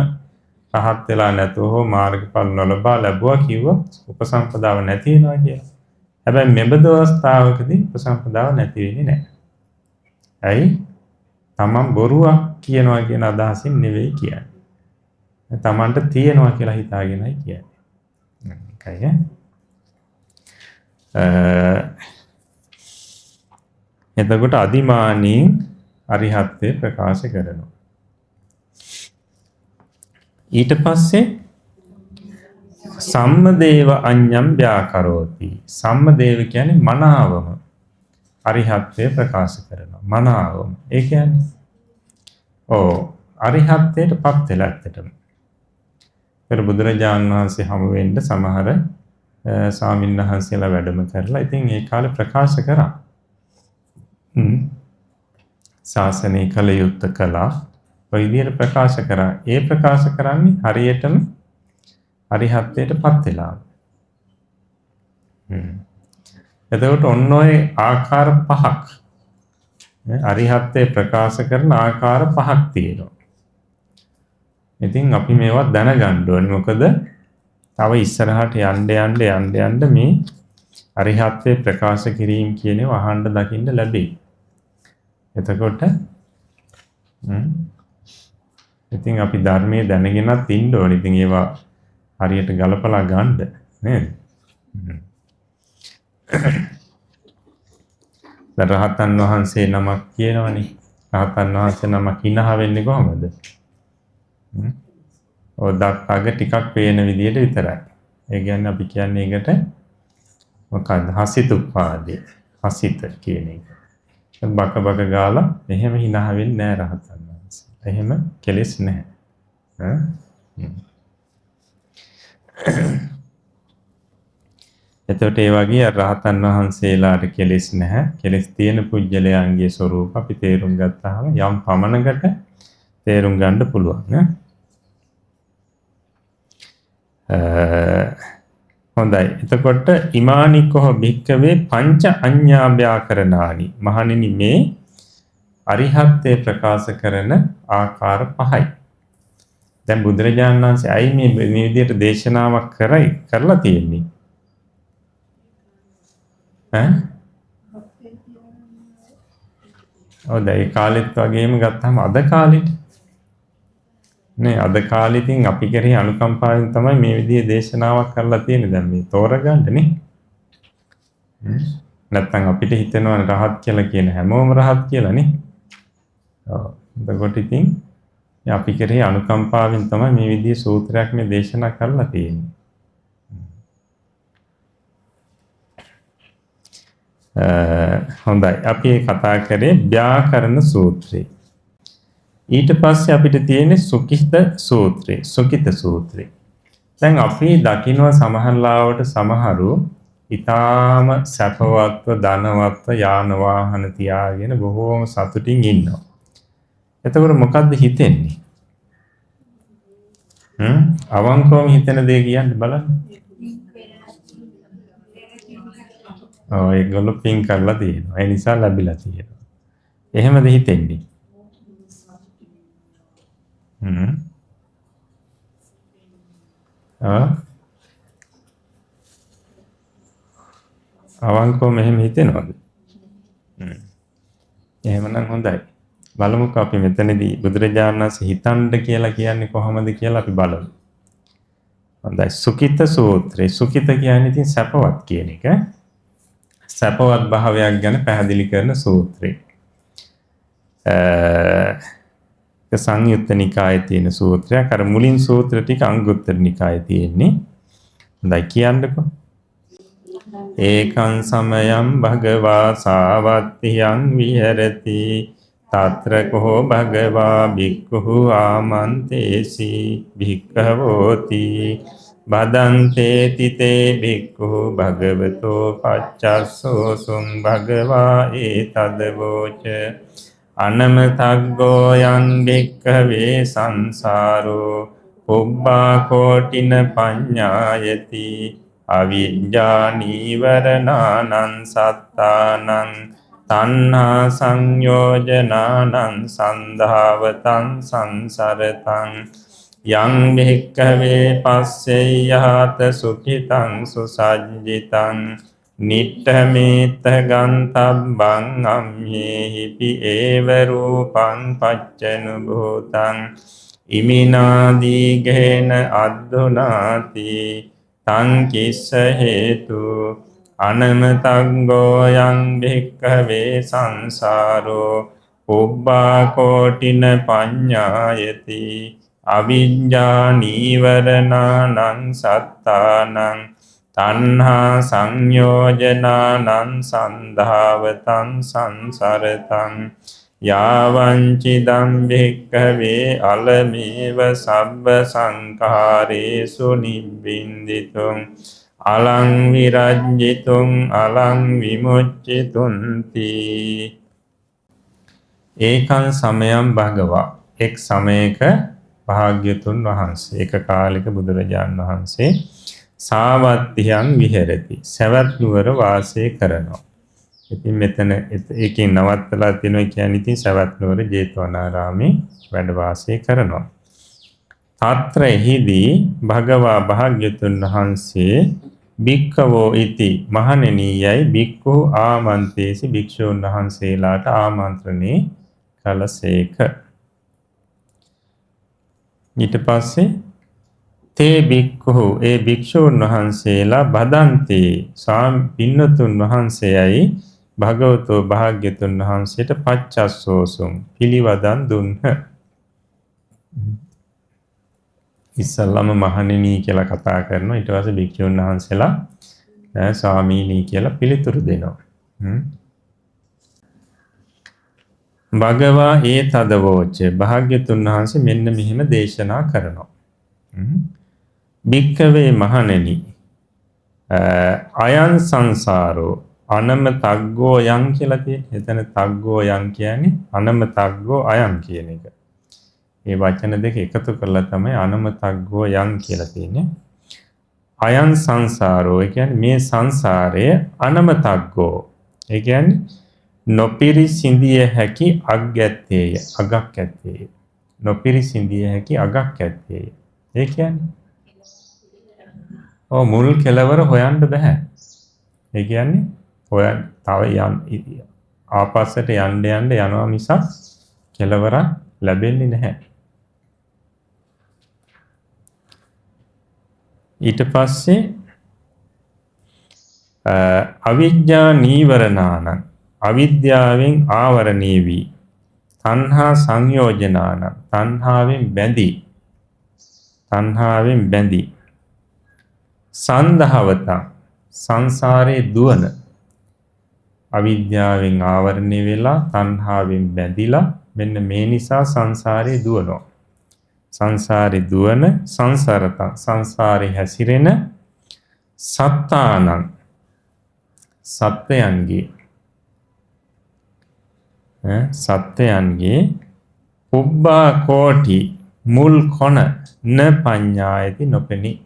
[SPEAKER 1] රහත් වෙලා නැතුව හෝ මාර්ගඵල නොලබා ලැබුවා කිව්වොත් උපසම්පදාව නැති වෙනවා කියලා. හැබැයි මෙබඳු අවස්ථාවකදී උපසම්පදාව නැති වෙන්නේ නැහැ. ඇයි? තමන් බොරුවක් කියනවා කියන අදහසින් නෙවෙයි කියන්නේ. තමන්ට තියෙනවා කියලා හිතාගෙනයි කියන්නේ. ඒකයි එතකොට අදිමානීන් අරිහත්ත්වය ප්‍රකාශ කරනවා. ඊට පස්සේ සම්මදේව අඤ්ඤම් ව්‍යාකරෝති. සම්මදේව කියන්නේ මනාවම අරිහත්ත්වය ප්‍රකාශ කරනවා. මනාවම. ඒ කියන්නේ අරිහත්ත්වයටපත් වෙලා ඇත්තටම. පෙර බුදුරජාණන් වහන්සේ හමු වෙන්න සමහර ස්වාමීන් වහන්සේලා වැඩම කරලා ඉතින් ඒ කාලේ ප්‍රකාශ කරා. ශාසනය කළ යුත්තේ කළා. ඔය විදිහට ප්‍රකාශ කරා. ඒ ප්‍රකාශ කරන්නේ හරියටම අරිහත්ත්වයටපත් වෙලා. එතකොට ඔන්න ඔය ආකාර පහක් අරිහත්ත්වය ප්‍රකාශ කරන ආකාර පහක් තියෙනවා. ඉතින් අපි මේවා දැනගන්න ඕනේ. මොකද තව ඉස්සරහට යන්න මේ අරිහත්ත්වය ප්‍රකාශ කිරීම කියන්නේ වහන්න දකින්න ලැබෙයි. එතකොට ඉතින් අපි ධර්මයේ දැනගෙනත් ඉන්න ඕනේ. ඉතින් ඒවා හරියට ගලපලා ගන්න නේද? දැන් රහතන් වහන්සේ නමක් කියනවනේ. රහතන් වහන්සේ නමක් හිනහ වෙන්නේ කොහමද? ඔය දක්කග ටිකක් පේන විදියට විතරයි. ඒ කියන්නේ අපි කියන්නේ ඒකට මොකක්ද? හසිත උපාදී. හසිත කියන එක. බක බක ගාලා එහෙම හිනහ වෙන්නේ නැහැ රහතන් වහන්සේ. එහෙම කෙලෙස් නැහැ. එතකොට ඒ වගේ රහතන් වහන්සේලාට කෙලෙස් නැහැ. කෙලෙස් තියෙන පුජ්‍යලයන්ගේ ස්වરૂප අපි තේරුම් ගත්තාම යම් පමණකට තේරුම් ගන්න පුළුවන්. හොඳයි. එතකොට ඉමානිකෝ භික්කවේ පංච අඤ්ඤා ව්‍යාකරණානි. මහණෙනි මේ අරිහත්ත්වේ ප්‍රකාශ කරන ආකාර පහයි. දැන් බුදුරජාණන් වහන්සේ අයි මේ විදිහට දේශනාවක් කරලා තියෙන්නේ. ඔව් ඒ කාලෙත් වගේම ගත්තාම අද කාලෙට නේ අද කාලෙකින් අපි කරේ අනුකම්පාවෙන් තමයි මේ විදිහේ දේශනාවක් කරලා තියෙන්නේ. දැන් මේ තෝරගන්න නේ. නැත්තම් අපිට හිතෙනවා රහත් කියලා කියන හැමෝම රහත් කියලා නේ. ඔව්. එතකොට ඉතින් අපි කරේ අනුකම්පාවෙන් තමයි මේ විදිහේ සූත්‍රයක් මේ දේශනා කරලා තියෙන්නේ. හොඳයි. අපි කතා කරේ ව්‍යාකරණ සූත්‍රය. ඊට පස්සේ අපිට තියෙන්නේ සුඛිත සූත්‍රය. සුඛිත සූත්‍රය. දැන් අපි දකින්න සමහරලාවට සමහරු ඊටාම සැපවත්ව ධනවත්ව යාන වාහන තියාගෙන බොහෝම සතුටින් ඉන්නවා. එතකොට මොකද්ද හිතෙන්නේ? අවංකවම හිතන දේ කියන්න බලන්න. ඒගොල්ලෝ පින් කරලා තියෙනවා. ඒ නිසා ලැබිලා තියෙනවා. එහෙමද හිතෙන්නේ? අවංකව මෙහෙම හිතෙනවද? එහෙමනම් හොඳයි. බලමුකෝ අපි මෙතනදී බුදුරජාණන් වහන්සේ හිතන්න කියලා කියන්නේ කොහොමද කියලා අපි බලමු. හොඳයි. සුඛිත සූත්‍රය. සුඛිත කියන්නේ ඉතින් සැපවත් කියන එක. සැපවත් භාවයක් ගැන පැහැදිලි කරන සූත්‍රය. සංයුත්ත නිකායේ තියෙන සූත්‍රයක්. අර මුලින් සූත්‍ර ටික අංගුත්තර නිකායේ තියෙන්නේ. හොඳයි කියන්නකෝ. ඒකං සමයං භගවා සාවත්තියං විහෙරති තත්‍ර කෝ භගවා භික්ඛු ආමන්තේසි භික්ඛවෝති බදන්තේ තිතේ භික්ඛු භගවතෝ පච්චස්සෝ සුං භගවා ඒතදවෝච අනමතග්ගෝ යං භික්ඛවේ සංසාරෝ පුබ්බා කෝටින පඤ්ඤායති අවිජ්ජා නීවරණානං සත්තානං තණ්හා සංයෝජනානං සන්ධාවතං සංසරතං යං භික්ඛවේ පස්සෙය්‍යාත සුඛිතං සුසජ්ජිතං නිට්ඨමේත ගන්තබ්බං අම්හෙහිපි ඒව රූපං පච්චනුභූතං ඉමිනාදී ගේන අද්දුනාති තං කිස්ස හේතු අනමතංගෝ යං භික්ඛවේ සංසාරෝ පුබ්බා කෝටින පඤ්ඤායති අවිඤ්ඤා නීවරණානං සත්තානං තණ්හා සංයෝජනානං සන්ධාවතං සංසරතං යාවංචිදම් භික්ඛවේ අලමේව සබ්බ සංඛාරේසු නිබ්බින්දිතුං අලං විරජ්ජිතුං අලං විමුච්චිතුන්ති. ඒකං සමයං භගවා. එක් සමයක භාග්‍යතුන් වහන්සේ එක කාලයක බුදුරජාණන් වහන්සේ සාවත්තියං විහෙරති. සවැත් නුවර වාසය කරනවා. ඉතින් මෙතන ඒකේ නවත්තලා තියෙනවා කියන්නේ ඉතින් සවැත් නුවර ජේතවනාරාමේ වැඩ වාසය කරනවා. තාත්‍රෙහිදී භගවා භාග්‍යතුන් වහන්සේ භික්ඛවෝ ඉති මහණෙනි යයි භික්ඛු ආමන්තේසි භික්ෂූන් වහන්සේලාට ආමන්ත්‍රණය කළසේක. ඊට පස්සේ තේ භික්ඛු ඒ භික්ෂූන් වහන්සේලා බදන්තේ පින්නතුන් වහන්සේයයි භගවතෝ භාග්‍යතුන් වහන්සේට පච්චස්සෝසුම් පිළිවදන් දුන්හ. ඉස්සල්ලාම මහණෙනි කියලා කතා කරනවා. ඊට පස්සේ භික්ෂුන් වහන්සේලා ස්වාමීනි කියලා පිළිතුරු දෙනවා. භගවා ඒ තදවෝච භාග්‍යතුන් වහන්සේ මෙන්න මෙහෙම දේශනා කරනවා. භික්ඛවේ මහණෙනි අයං සංසාරෝ අනම තග්ගෝ යං කියලා තියෙන්නේ. එතන තග්ගෝ යං කියන්නේ අනම තග්ගෝ අයං කියන එක. මේ වචන දෙක එකතු කරලා තමයි අනම තග්ගෝ යං කියලා තියෙන්නේ. අයං සංසාරෝ ඒ කියන්නේ මේ සංසාරය අනම තග්ගෝ. ඒ කියන්නේ නොපිරිසිඳිය හැකි අග් ඇත්තේය. අගක් ඇත්තේය. නොපිරිසිඳිය හැකි අගක් ඇත්තේය. ඒ කියන්නේ මුල් කෙලවර හොයන්න බෑ. ඒ කියන්නේ හොයන් තව ආපස්සට යන්න යනවා මිසක් කෙලවරක් ලැබෙන්නේ නැහැ. ඊට පස්සේ අවිජ්ජා නීවරණාන අවිද්‍යාවෙන් ආවරණී වී තණ්හා සංයෝජනාන තණ්හාවෙන් බැඳී සන්දහවතං සංසාරේ දුවන අවිද්‍යාවෙන් ආවරණය වෙලා තණ්හාවෙන් බැඳිලා මෙන්න මේ නිසා සංසාරේ දුවනවා. සංසාරේ දුවන සංසාරතං සංසාරේ හැසිරෙන සත්තානං සත්‍යයන්ගේ පුබ්බා කෝටි මුල් කොන න පඤ්ඤායති නොපෙනී.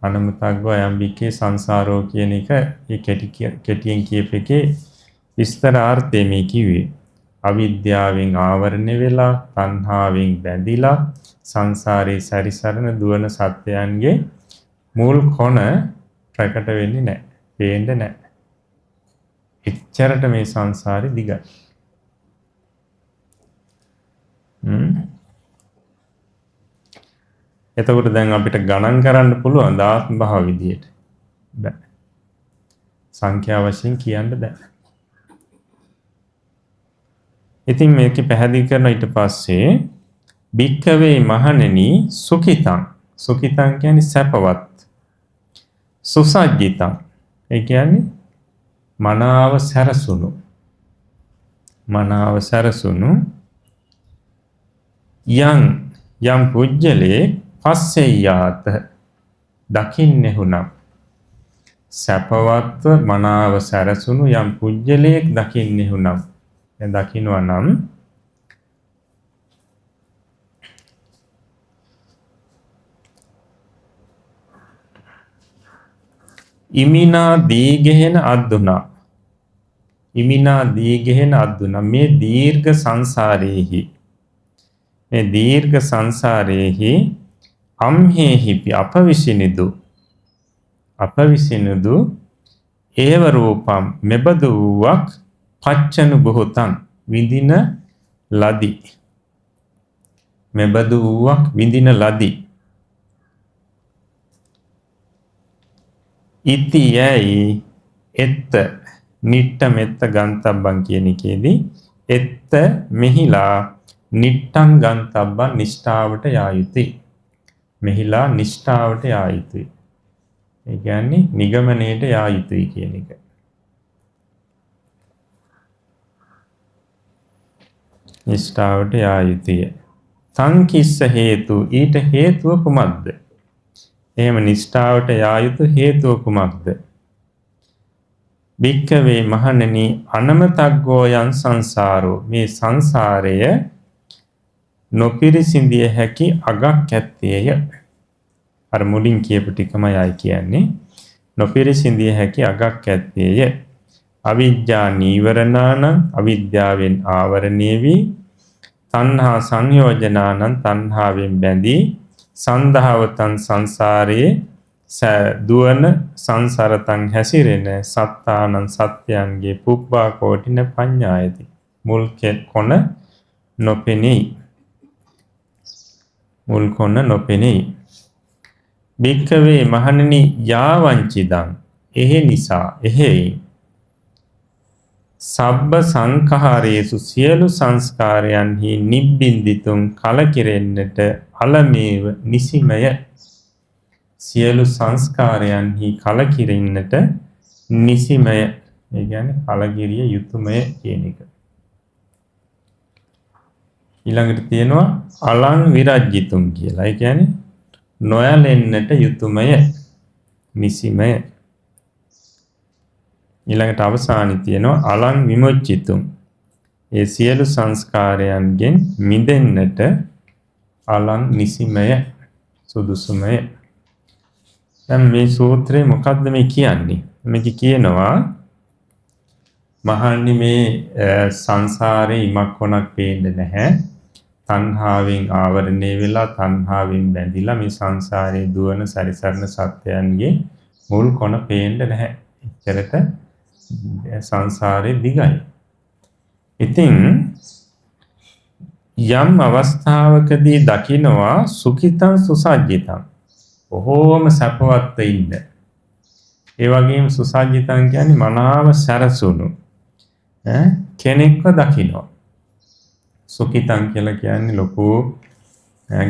[SPEAKER 1] අනමතග්ගෝ අයම්බිකේ සංසාරෝ කියන එක ඒ කෙටියෙන් කියප එකේ විස්තරාර්ථය මේ කිව්වේ. අවිද්‍යාවෙන් ආවරණය වෙලා තණ්හාවෙන් බැඳිලා සංසාරේ සැරිසරන දුවන සත්‍යයන්ගේ මුල් කොන ප්‍රකට වෙන්නේ නැහැ. පේන්නේ නැහැ. එච්චරට මේ සංසාරේ දිගයි. එතකොට දැන් අපිට ගණන් කරන්න පුළුවන් ආත්ම භාව විදියට. බෑ. සංඛ්‍යා වශයෙන් කියන්න බෑ. ඉතින් මේක පැහැදිලි කරන ඊට පස්සේ භික්ඛවේ මහණෙනි සුඛිතං. සුඛිතං කියන්නේ සැපවත්. සුසජ්ජිතං. ඒ කියන්නේ මනාව සැරසුණු යම් පුජ්‍යලේ පස්සෙයාත දකින්නෙහුනම් සැපවත්ව මනාව සැරසුණු යම් පුජ්‍යලයක් දකින්නෙහුනම් දකින්නවා නම් ඉමිනා දීගෙහෙන අද්දුනා මේ දීර්ඝ සංසාරේහි අම්හෙහි අප විසිනුදු ඒව රූපම් මෙබඳු වූවක් පච්චනු බොහෝතං විඳින ලදී. ඉති යයි එත්ත නිට්ට මෙත්ත ගන්තබ්බන් කියන එකේදී එත්ත මෙහිලා නිට්ටං ගන්තබ්බන් නිෂ්ඨාවට යා යුතුයි. මෙහිලා නිෂ්ඨාවට යා යුතුයි. ඒ කියන්නේ නිගමනයට යා යුතුයි කියන එක. නිෂ්ඨාවට යා යුතුය. සංකිස්ස හේතු ඊට හේතුව කුමක්ද? එහෙම නිෂ්ඨාවට යා යුතු හේතුව කුමක්ද? භික්ඛවේ මහණෙනි අනමතග්ගෝ යං සංසාරෝ මේ සංසාරය නොපිරිසිඳිය හැකි අගක් ඇත්තේය. අර මුලින් කියපු ටිකමයි කියන්නේ නොපිරිසිඳිය හැකි අගක් ඇත්තේය. අවිජ්ජා නීවරණාන අවිද්‍යාවෙන් ආවරණය වී තණ්හා සංයෝජනානං තණ්හාවෙන් බැඳී සන්දහවතං සංසාරයේ දුවන සංසාරතං හැසිරෙන සත්තානං සත්‍යයන්ගේ පුබ්බා කෝටින පඤ්ඤායති මුල් කොන නොපෙනෙයි. භික්ඛවේ මහණෙනි යාවංචිදං එහෙ නිසා එහෙයි සබ්බ සංඛාරේසු සියලු සංස්කාරයන්හි නිබ්බින්දිතුම් කලකිරෙන්නට අලමේව නිසිමය. සියලු සංස්කාරයන්හි කලකිරෙන්නට නිසිමය. ඒ කියන්නේ කලකිරිය යුතුයමය කියන එක. ඊළඟට තියෙනවා අලං විරජ්ජිතුම් කියලා. ඒ කියන්නේ නොයැලෙන්නට යුතුයමය. නිසිමය. ඊළඟට අවසානයේ තියෙනවා අලං විමුච්චිතුම්. ඒ සියලු සංස්කාරයන්ගෙන් මිදෙන්නට අලං නිසිමය සුදුසුමය. දැන් මේ සූත්‍රේ මොකද්ද මේ කියන්නේ? මේක කියනවා මහන්නේ මේ සංසාරේ ඉමක් කොනක් පේන්නේ නැහැ. තණ්හාවෙන් ආවරණය වෙලා තණ්හාවෙන් බැඳිලා මේ සංසාරේ දුවන සැරිසරන සත්‍යයන්ගේ මුල් කොන පේන්නේ නැහැ. එච්චරට සංසාරේ දිගයි. ඉතින් යම් අවස්ථාවකදී දකින්නවා සුඛිතං සුසජ්ජිතං. බොහෝම සපවත් ඉන්න. ඒ වගේම සුසජ්ජිතං කියන්නේ මනාව සැරසුණු කෙනෙක්ව දකින්නවා. සුඛිතං කියලා කියන්නේ ලොකු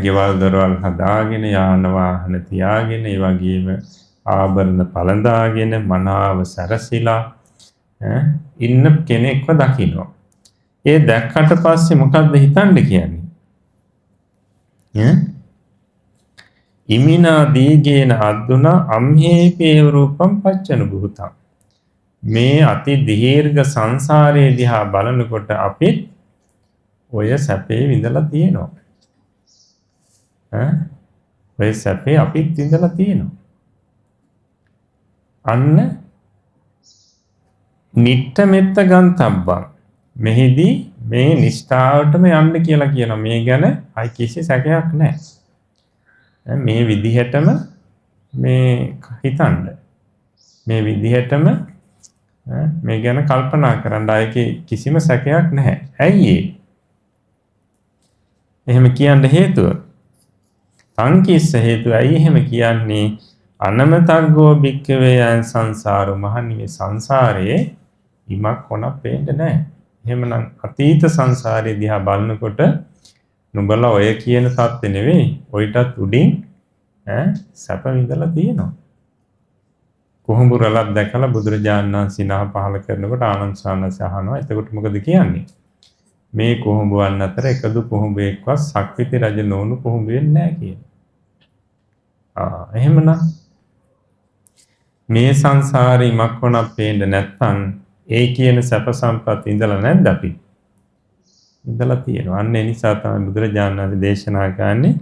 [SPEAKER 1] ගෙවල් දොරවල් හදාගෙන යාන වාහන තියාගෙන ඒ වගේම ආභරණ පළඳාගෙන මනාව සැරසිලා ඉන්න කෙනෙක්ව දකින්නවා. ඒ දැක්කට පස්සේ මොකද්ද හිතන්න කියන්නේ? ඉමිනා දීගේන අද්දුනා අම්හේපේව රූපම් පච්චන භූතං. මේ අති දීර්ඝ සංසාරයේ දිහා බලනකොට අපි ඔය සැපේ විඳලා තියෙනවා. ඔය සැපේ අපිත් විඳලා තියෙනවා. අන්න නිට්ට මෙත්ත ගන්තබ්බං. මෙහිදී මේ නිෂ්ඨාවටම යන්න කියලා කියනවා. මේ ගැන අයි කිසි සැකයක් නැහැ. මේ විදිහටම මේ හිතන්න. මේ විදිහටම මේ ගැන කල්පනා කරන්න අයකේ කිසිම සැකයක් නැහැ. ඇයි ඒ? එහෙම කියන්න හේතුව? සංකිස්ස හේතුව ඇයි එහෙම කියන්නේ? අනමතග්ගෝ භික්ඛවේ යං සංසාරෝ මහන්නේ සංසාරයේ ඉමක් කොනක් පේන්නේ නැහැ. එහෙමනම් අතීත සංසාරයේ දිහා බලනකොට නුඹලා ඔය කියන தත්ත්වෙ නෙවෙයි ඔයිටත් උඩින් සැප විඳලා තියෙනවා. කොහොඹුරලක් දැකලා බුදුරජාණන් වහන්සේ නහ පහල කරනකොට ආනන්ද සානස අහනවා. එතකොට මොකද කියන්නේ? මේ කොහොඹුවන් අතර එකදු කොහොඹෙක්වත් සක්විති රජ නොවුණු කොහොඹෙක් නැහැ කියලා. එහෙමනම් මේ සංසාරේ ඉමක් කොනක් පේන්නේ නැත්නම් ඒ කියන සැප සම්පත් ඉඳලා නැද්ද අපි? ඉඳලා තියෙනවා. අන්න ඒ නිසා තමයි බුදුරජාණන් වහන්සේ දේශනා කරන්නේ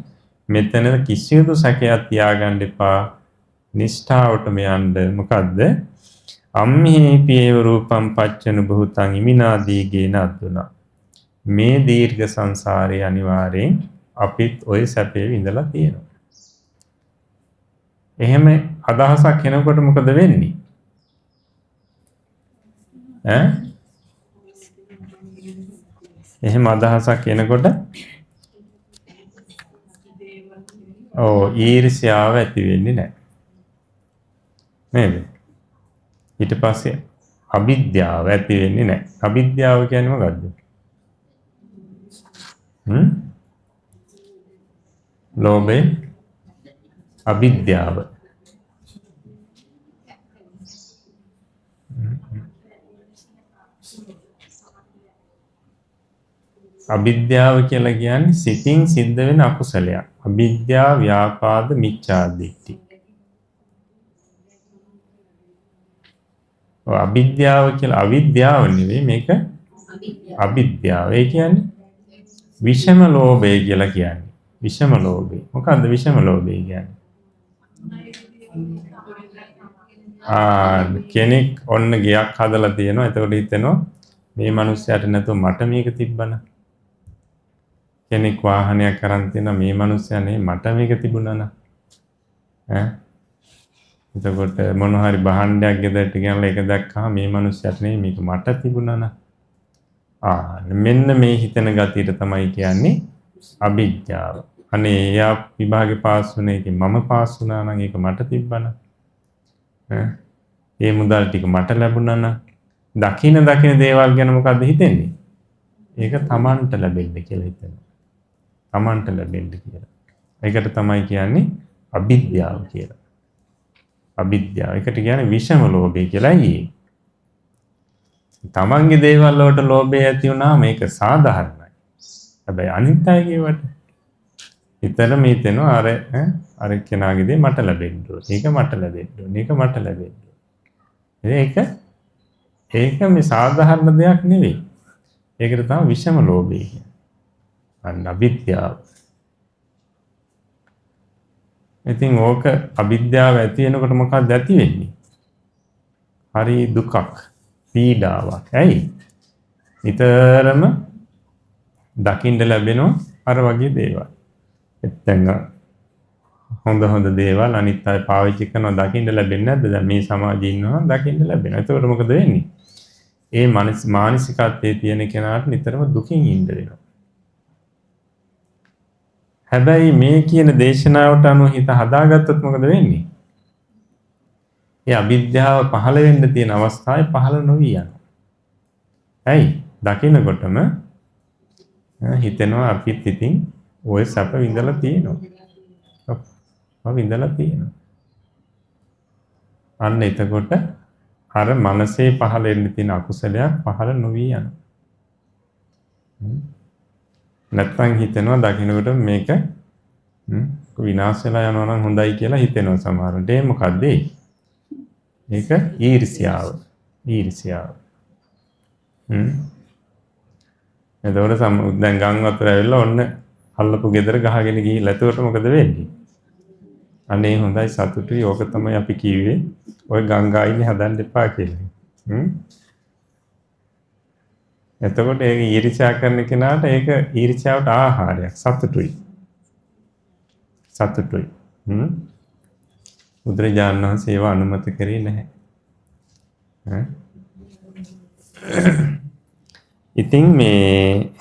[SPEAKER 1] මෙතන කිසිදු සැකයක් තියාගන්න එපා. නිෂ්ඨාවටම යන්න. මොකද්ද? අම්හි පියව රූපම් පච්චන භූතං ඉමිනාදීගේන අද්දුනා. මේ දීර්ඝ සංසාරේ අනිවාර්යෙන් අපිත් ওই සැපේ විඳලා තියෙනවා. එහෙම අදහසක් එනකොට මොකද වෙන්නේ? එහෙම අදහසක් එනකොට ඊර්ෂ්‍යාව ඇති වෙන්නේ නැහැ. නේද? ඊට පස්සේ අවිද්‍යාව ඇති වෙන්නේ නැහැ. අවිද්‍යාව කියන්නේ මොකද්ද? ලෝභය අවිද්‍යාව. අවිද්‍යාව කියලා කියන්නේ සිතින් සිද්ධ වෙන අකුසලයක්. අවිද්‍යාව, ව්‍යාපාද, මිච්ඡා දිට්ඨි. අවිද්‍යාව කියලා අවිද්‍යාව නෙවෙයි මේක අවිද්‍යාව. ඒ කියන්නේ විෂම ලෝභය කියලා කියන්නේ. විෂම ලෝභය. මොකද්ද විෂම ලෝභය කියන්නේ? කෙනෙක් ඔන්න ගයක් හදලා තියෙනවා. එතකොට හිතෙනවා මේ මිනිස්සයාට නැතුව මට මේක තිබ්බන. කෙනෙක් වාහනයක් අරන් තියෙනවා මේ මිනිස්සයා නේ මට මේක තිබුණා න ะ. එතකොට මොන හරි භාණ්ඩයක් ගෙදරට ගෙනලා ඒක දැක්කම මේ මිනිස්සයාට නේ මේක මට තිබුණා න ะ. මෙන්න මේ හිතන ගතියට තමයි කියන්නේ අවිද්‍යාව. අනේ එයා විභාගේ පාස් වුණේ ඉතින් මම පාස් වුණා නම් ඒක මට තිබ්බන. ඒ මුදල් ටික මට ලැබුණා නම් දකින දේවල් ගැන මොකද්ද හිතෙන්නේ? ඒක තමන්ට ලැබෙන්න කියලා හිතෙනවා. තමන්ට ලැබෙන්න කියලා. ඒකට තමයි කියන්නේ අවිද්‍යාව කියලා. අවිද්‍යාව. ඒකට කියන්නේ විෂම ලෝභය කියලා. ඇයි? තමන්ගේ දේවල් වලට ලෝභය ඇති වුණාම මේක සාධාරණයි. හැබැයි අනිත් අයගේ වට හිතන මේ තේනවා අර කෙනාගේ දේ මට ලැබෙන්න ඕන. ඒක මට ලැබෙන්න ඕන. ඒක මට ලැබෙන්න ඕන. ඒක මේ සාධාරණ දෙයක් නෙවෙයි. ඒකට තමයි විෂම ලෝභය කියන්නේ. අන්න අවිද්‍යාව. ඉතින් ඕක අවිද්‍යාව ඇති වෙනකොට මොකක්ද ඇති වෙන්නේ? හරි දුකක්, පීඩාවක්. ඇයි? නිතරම දකින්න ලැබෙනවා අර වගේ දේවල්. එතන හොඳ දේවල් අනිත් අය පාවිච්චි කරනවා දකින්න ලැබෙන්නේ නැද්ද? දැන් මේ සමාජයේ ඉන්නවා දකින්න ලැබෙනවා. එතකොට මොකද වෙන්නේ? ඒ මානසිකත්වයේ තියෙන කෙනාට නිතරම දුකින් ඉඳ වෙනවා. හැබැයි මේ කියන දේශනාවට අනුව හිත හදාගත්තොත් මොකද වෙන්නේ? ඒ අවිද්‍යාව පහළ වෙන්න තියෙන අවස්ථාවේ පහළ නොවි යනවා. ඇයි? දකින්නකොටම හිතෙනවා අපිත් ඉතින් ওই සැප විඳලා තියෙනවා. විඳලා තියෙනවා. අන්න එතකොට අර මනසේ පහළ වෙන්න තියෙන අකුසලයක් පහළ නොවි යනවා. නැත්නම් හිතෙනවා දකින්නකොට මේක විනාශ වෙලා යනවා නම් හොඳයි කියලා හිතෙනවා සමහරවිට. ඒ මොකද්ද? ඒක ඊර්ෂ්‍යාව. එතකොට දැන් ගම් වතුර ඇවිල්ලා ඔන්න අල්ලපු ගෙදර ගහගෙන ගිහිල්ලා එතකොට මොකද වෙන්නේ? අනේ හොඳයි සතුටුයි. ඕක තමයි අපි කිව්වේ. ඔය ගංගායිනේ හදන්න එපා කියලා. එතකොට ඒක ඊර්ෂ්‍යා කරන කෙනාට ඒක ඊර්ෂ්‍යාවට ආහාරයක්. සතුටුයි. බුදුරජාණන් වහන්සේ ඒව අනුමත කරේ නැහැ. ඉතින් මේ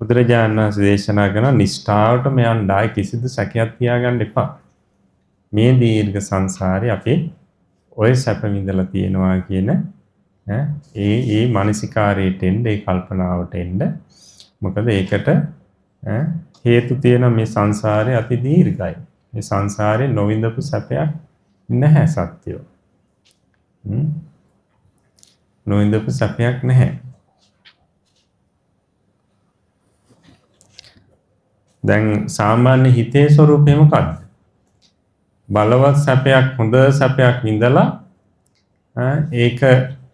[SPEAKER 1] බුදුරජාණන් වහන්සේ දේශනා කරන නිෂ්ඨාවට මෙයන් ඩායි කිසිදු සැකයක් තියාගන්න එපා. මේ දීර්ඝ සංසාරේ අපි ඔය සැප විඳලා තියෙනවා කියන ඒ මානසිකාරයට එන්න, ඒ කල්පනාවට එන්න. මොකද ඒකට හේතු තියෙන මේ සංසාරේ අති දීර්ඝයි. මේ සංසාරේ නොවිඳපු සැපයක් නැහැ සත්‍යෝ. නොවිඳපු සැපයක් නැහැ. දැන් සාමාන්‍ය හිතේ ස්වરૂපය මොකක්ද? බලවත් සැපයක්, හොඳ සැපයක් විඳලා ඒක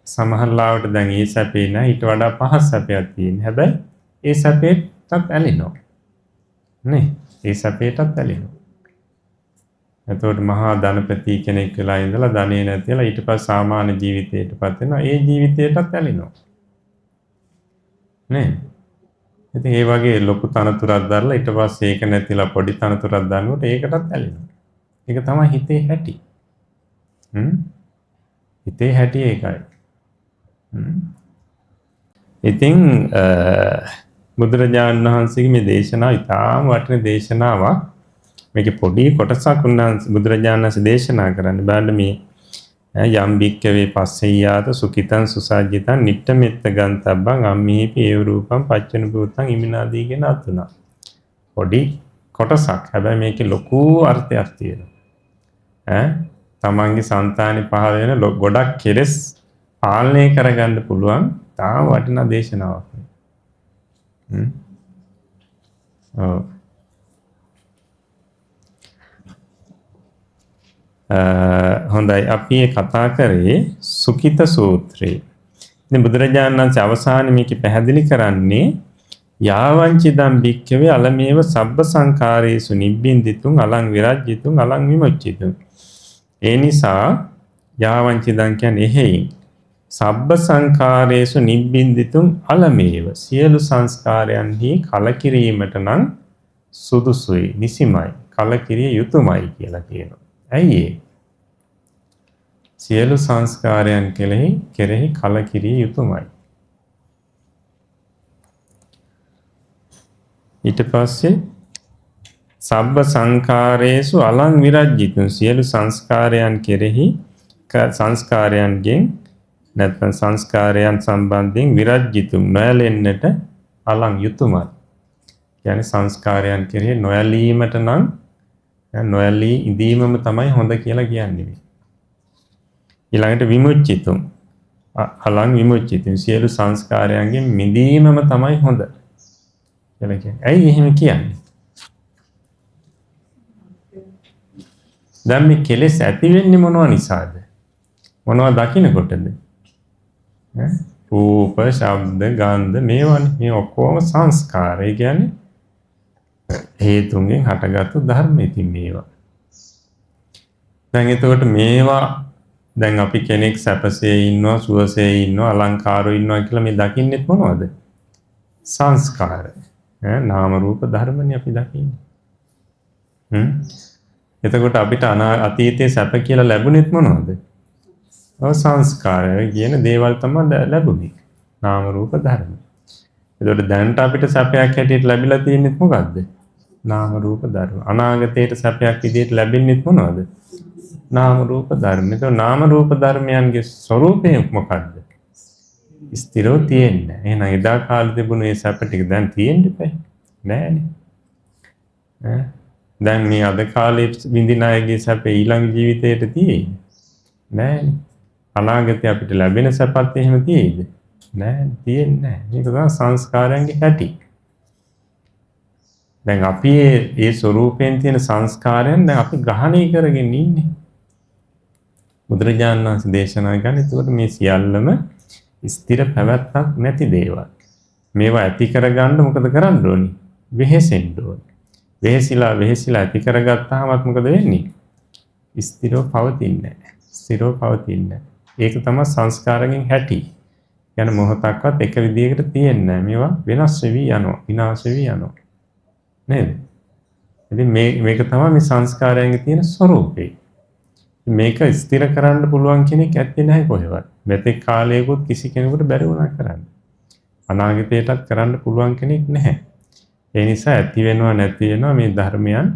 [SPEAKER 1] සමහරවිට දැන් ඒ සැපේ නෑ, ඊට වඩා පහත් සැපයක් තියෙන. හැබැයි ඒ සැපේටත් ඇලෙනවා. නේ? ඒ සැපේටත් ඇලෙනවා. එතකොට මහා ධනපති කෙනෙක් වෙලා ඉඳලා ධනෙ නැතිලා ඊට පස්සේ සාමාන්‍ය ජීවිතයටපත් වෙනවා. ඒ ජීවිතයටත් ඇලෙනවා. නේ? ඉතින් ඒ වගේ ලොකු තනතුරක් දරලා ඊට පස්සේ ඒක නැතිලා පොඩි තනතුරක් දන්නකොට ඒකටත් ඇලෙනවා. ඒක තමයි හිතේ හැටි. හිතේ හැටි ඒකයි. ඉතින් බුදුරජාණන් වහන්සේගේ මේ දේශනාව ඉතාම වටින දේශනාවක්. මේකේ පොඩි කොටසක් උන්වහන්සේ බුදුරජාණන් වහන්සේ දේශනා කරන්නේ බලන්න මේ යම් බික්කවේ පස්සෙයාත සුඛිතං සුසජ්ජිතං නිට්ඨමෙත්ත ගන්තබ්බං අම්මේපි ඒව රූපං පච්චන භූතං ඉමිනාදී කියන අතුණා. පොඩි කොටසක්. හැබැයි මේකේ ලොකු අර්ථයක් තියෙනවා. තමන්ගේ సంతානෙ පහළ වෙන ගොඩක් කෙලෙස් පාලනය කරගන්න පුළුවන් තාම වටිනා දේශනාවක්. හොඳයි අපි කතා කරේ සුඛිත සූත්‍රය. ඉතින් බුදුරජාණන් වහන්සේ අවසානයේ මේක පැහැදිලි කරන්නේ යාවංචිදම් භික්ඛවේ අලමේව සබ්බ සංඛාරේසු නිබ්බින්දිතුං අලං විරජ්ජිතුං අලං විමුච්චිතුං. ඒ නිසා යාවංචිදම් කියන්නේ එහෙයින් සබ්බ සංඛාරේසු නිබ්බින්දිතුං අලමේව සියලු සංස්කාරයන්හි කලකිරීමට නම් සුදුසුයි, නිසිමයි, කලකිරිය යුතුයමයි කියලා කියනවා. ඇයි සියලු සංස්කාරයන් කෙරෙහි කලකිරිය යුතුයමයි. ඊට පස්සේ සබ්බ සංඛාරේසු අලං විරජ්ජිතුං සියලු සංස්කාරයන් කෙරෙහි සංස්කාරයන්ගෙන් නැත්නම් සංස්කාරයන් සම්බන්ධයෙන් විරජ්ජිතුම් නොයැලෙන්නට අලං යුතුයමයි. කියන්නේ සංස්කාරයන් කෙරෙහි නොයැලීමට නම් නොයැලී ඉඳීමම තමයි හොඳ කියලා කියන්නේ. ඊළඟට විමුච්චිතුම් අලං විමුච්චිතුම් සියලු සංස්කාරයන්ගෙන් මිදීමම තමයි හොඳ කියලා කියන්නේ. ඇයි එහෙම කියන්නේ? දැන් මේ කෙලෙස් ඇති වෙන්නේ මොනවා නිසාද? මොනවා දකින්නකොටද? රූප, ශබ්ද, ගන්ධ මේවානේ. මේ ඔක්කොම සංස්කාර. ඒ කියන්නේ හේතුන්ගෙන් හටගත්තු ධර්ම. ඉතින් මේවා. දැන් එතකොට මේවා දැන් අපි කෙනෙක් සැපසේ ඉන්නවා, සුවසේ ඉන්නවා, අලංකාරව ඉන්නවා කියලා මේ දකින්නෙත් මොනවද? සංස්කාර. නාම රූප ධර්මනේ අපි දකින්නේ. එතකොට අපිට අතීතයේ සැප කියලා ලැබුණෙත් මොනවද? ඔව් සංස්කාරය කියන දේවල් තමයි ලැබුණේ. නාම රූප ධර්ම. එතකොට දැනට අපිට සැපයක් හැටියට ලැබිලා තියෙන්නේ මොකද්ද? නාම රූප ධර්ම. අනාගතයට සැපයක් විදිහට ලැබෙන්නේ මොනවද? නාම රූප ධර්ම. එතකොට නාම රූප ධර්මයන්ගේ ස්වરૂපය මොකද්ද? ස්ථිරව තියෙන්නේ. එහෙනම් එදා කාලේ තිබුණු ඒ සැප ටික දැන් තියෙන්න බෑ. නෑනේ. දැන් මේ අද කාලේ විඳින අයගේ සැප ඊළඟ ජීවිතයට තියෙයි. නෑනේ. අනාගතේ අපිට ලැබෙන සැපත් එහෙම තියෙයිද? නෑ, තියෙන්නේ නෑ. මේක තමයි සංස්කාරයන්ගේ හැටි. දැන් අපි ඒ ස්වરૂපයෙන් තියෙන සංස්කාරයන් දැන් අපි ග්‍රහණය කරගෙන ඉන්නේ. බුදුරජාණන් වහන්සේ දේශනා කරන්නේ ඒකට මේ සියල්ලම ස්ථිර පැවැත්මක් නැති දේවල්. මේවා ඇති කරගන්න මොකද කරන්න ඕනි? වෙහෙසෙන්න ඕනි. වෙහෙසිලා ඇති කරගත්තාමත් මොකද වෙන්නේ? ස්ථිරව පවතින්නේ නැහැ. ස්ථිරව පවතින්නේ නැහැ. ඒක තමයි සංස්කාරයෙන් හැටි. යන මොහොතක්වත් එක විදියකට තියෙන්නේ නැහැ. මේවා වෙනස් වෙවි යනවා, විනාශ වෙවි යනවා. නේද? ඉතින් මේක තමයි මේ සංස්කාරයන්ගේ තියෙන ස්වરૂපය. මේක ස්ථිර කරන්න පුළුවන් කෙනෙක් ඇත්තේ නැහැ කොහෙවත්. මෙතෙක් කාලයකට කිසි කෙනෙකුට බැරි වුණා කරන්න. අනාගතයටත් කරන්න පුළුවන් කෙනෙක් නැහැ. ඒ නිසා ඇති වෙනවා නැති වෙනවා මේ ධර්මයන්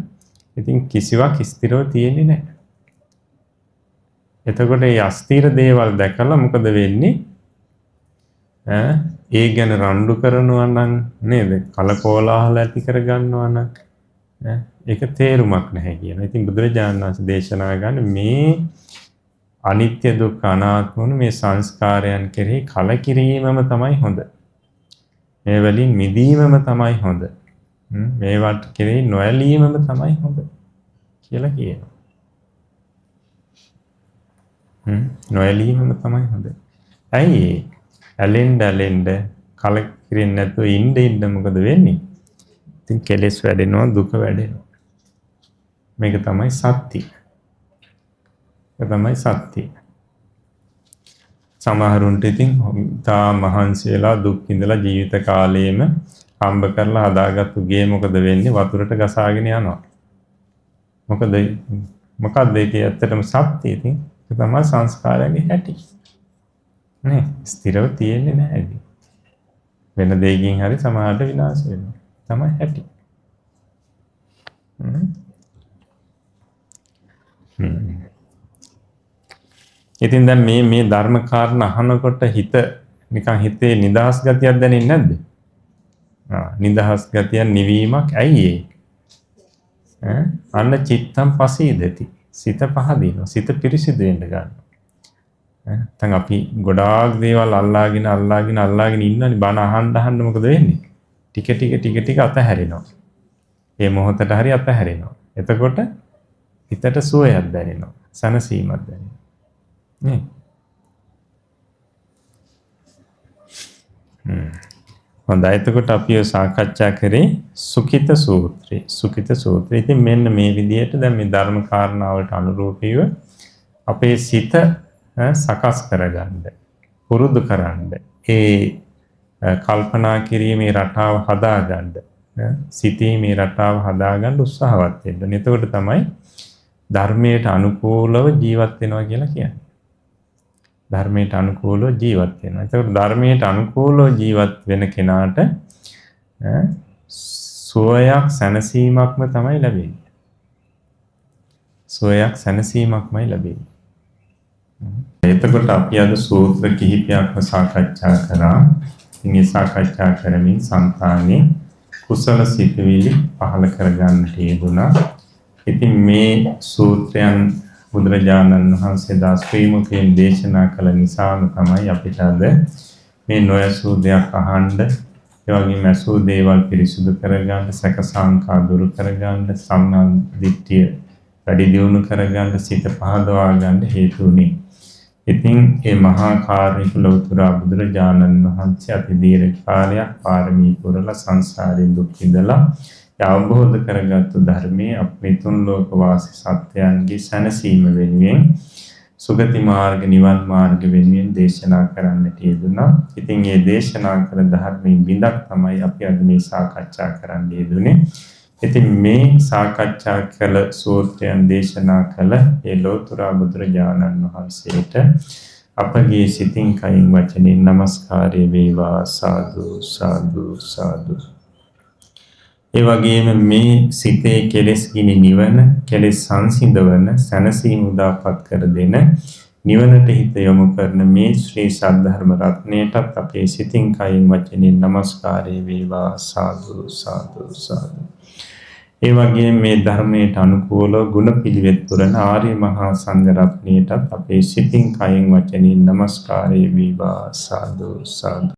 [SPEAKER 1] ඉතින් කිසිවක් ස්ථිරව තියෙන්නේ නැහැ. එතකොට මේ අස්ථිර දේවල් දැකලා මොකද වෙන්නේ? ඒ ගැන රණ්ඩු කරනවා නම් නේද? කලකෝලාහල ඇති කර ගන්නවා නම් ඒක තේරුමක් නැහැ කියන. ඉතින් බුදුරජාණන් වහන්සේ දේශනා ගන්න මේ අනිත්‍ය දුක්ඛ අනාත්ම වන මේ සංස්කාරයන් කෙරෙහි කලකිරීමම තමයි හොඳ. මේ වලින් මිදීමම තමයි හොඳ. මේවට කෙරෙහි නොඇලීමම තමයි හොඳ කියලා කියනවා. නොඇලීමම තමයි හොඳ. ඇයි ඇලෙන්න කලකිරෙන්නේ නැතුව ඉන්න මොකද වෙන්නේ? ඉතින් කෙලෙස් වැඩෙනවා, දුක වැඩෙනවා. මේක තමයි සත්‍ය. ඒක තමයි සත්‍ය. සමහරුන්ට ඉතින් තා මහන්සි වෙලා දුක් විඳලා ජීවිත කාලයේම හම්බ කරලා හදාගත්තු ගේ මොකද වෙන්නේ? වතුරට ගසාගෙන යනවා. මොකද ඒකේ ඇත්තටම සත්‍ය ඉතින් ඒක තමයි සංස්කාරයන්ගේ හැටි. නේ ස්ථිරව තියෙන්නේ නැහැ ඉතින්. වෙන දෙයකින් හරි සමහරට විනාශ වෙනවා. තමයි හැටි. ඉතින් දැන් මේ ධර්ම කාරණා අහනකොට හිත නිකන් හිතේ නිදහස් ගතියක් දැනෙන්නේ නැද්ද? නිදහස් ගතිය නිවීමක් ඇයි ඒ? අන්න චිත්තම් පසීදති. සිත පහදිනවා. සිත පිරිසිදු වෙන්න ගන්නවා. නැත්නම් අපි ගොඩාක් දේවල් අල්ලාගෙන ඉන්නනේ බණ අහන්න මොකද වෙන්නේ? ටික අතහැරෙනවා. ඒ මොහොතට හරි අතහැරෙනවා. එතකොට හිතට සුවයක් දැනෙනවා. සනසීමක් දැනෙනවා. නේ? හොඳයි. එතකොට අපි සාකච්ඡා කරේ සුඛිත සූත්‍රය. සුඛිත සූත්‍රය. ඉතින් මෙන්න මේ විදිහට දැන් මේ ධර්ම කාරණාවලට අනුරූපීව අපේ සිත සකස් කරගන්න, පුරුදු කරන්න, ඒ කල්පනා කිරීමේ රටාව හදාගන්න, සිතීමේ රටාව හදාගන්න උත්සාහවත් වෙන්න. එතකොට තමයි ධර්මයට අනුකූලව ජීවත් වෙනවා කියලා කියන්නේ. ධර්මයට අනුකූලව ජීවත් වෙනවා. එතකොට ධර්මයට අනුකූලව ජීවත් වෙන කෙනාට සුවයක් සැනසීමක්ම තමයි ලැබෙන්නේ. සුවයක් සැනසීමක්මයි ලැබෙන්නේ. එතකොට අපි අද සූත්‍ර කිහිපයක්ම සාකච්ඡා කරා. ඉතින් මේ සාකච්ඡා කරමින් සංකානේ කුසල සිතුවිලි පහළ කරගන්නට යෙදුණා. ඉතින් මේ සූත්‍රයන් බුදුරජාණන් වහන්සේ දා ශ්‍රී මුඛයෙන් දේශනා කළ නිසාම තමයි අපිට අද මේ නොයසූ දෙයක් අහන්න, ඒ වගේම ඇසූ දේවල් පිරිසුදු කරගන්න, සැක සංකා දුරු කරගන්න, සම්මා දිට්ඨිය වැඩි දියුණු කරගන්න, සිත පහදවා ගන්න හේතු වුනේ. ඉතින් මේ මහා කාරුණික ලෞතර බුදුරජාණන් වහන්සේ අති දීර්ඝ කාලයක් පාරමී පුරලා සංසාරයෙන් දුක් විඳලා අවබෝධ කරගත්තු ධර්මයේ අපේ තුන් ලෝක වාසී සත්‍යයන්ගේ සැනසීම වෙනුවෙන් සුගති මාර්ග නිවන් මාර්ග වෙනුවෙන් දේශනා කරන්නට යෙදුණා. ඉතින් මේ දේශනා කළ ධර්මයෙන් බිඳක් තමයි අපි අද මේ සාකච්ඡා කරන්න යෙදුනේ. ඉතින් මේ සාකච්ඡා කළ සූත්‍රයන් දේශනා කළ ඒ ලෝතර බුදුරජාණන් වහන්සේට අපගේ සිතින් කයින් වචනෙන් নমස්කාරය වේවා. සාදු සාදු සාදු. ඒ වගේම මේ සිතේ කෙලෙස් ගිනි නිවන, කෙලෙස් සංසිඳවන, සැනසීම උදාපත් කර දෙන, නිවනට හිත යොමු කරන මේ ශ්‍රී සද්ධර්ම රත්නයටත් අපේ සිතින් කයින් වචනෙන් নমස්කාරය වේවා. සාදු සාදු සාදු. ඒ වගේම මේ ධර්මයට අනුකූලව ගුණ පිළිවෙත් පුරන ආර්ය මහා සංඝ රත්නයටත් අපේ සිතින් කයින් වචනෙන් নমස්කාරය වේවා. සාදු සාදු.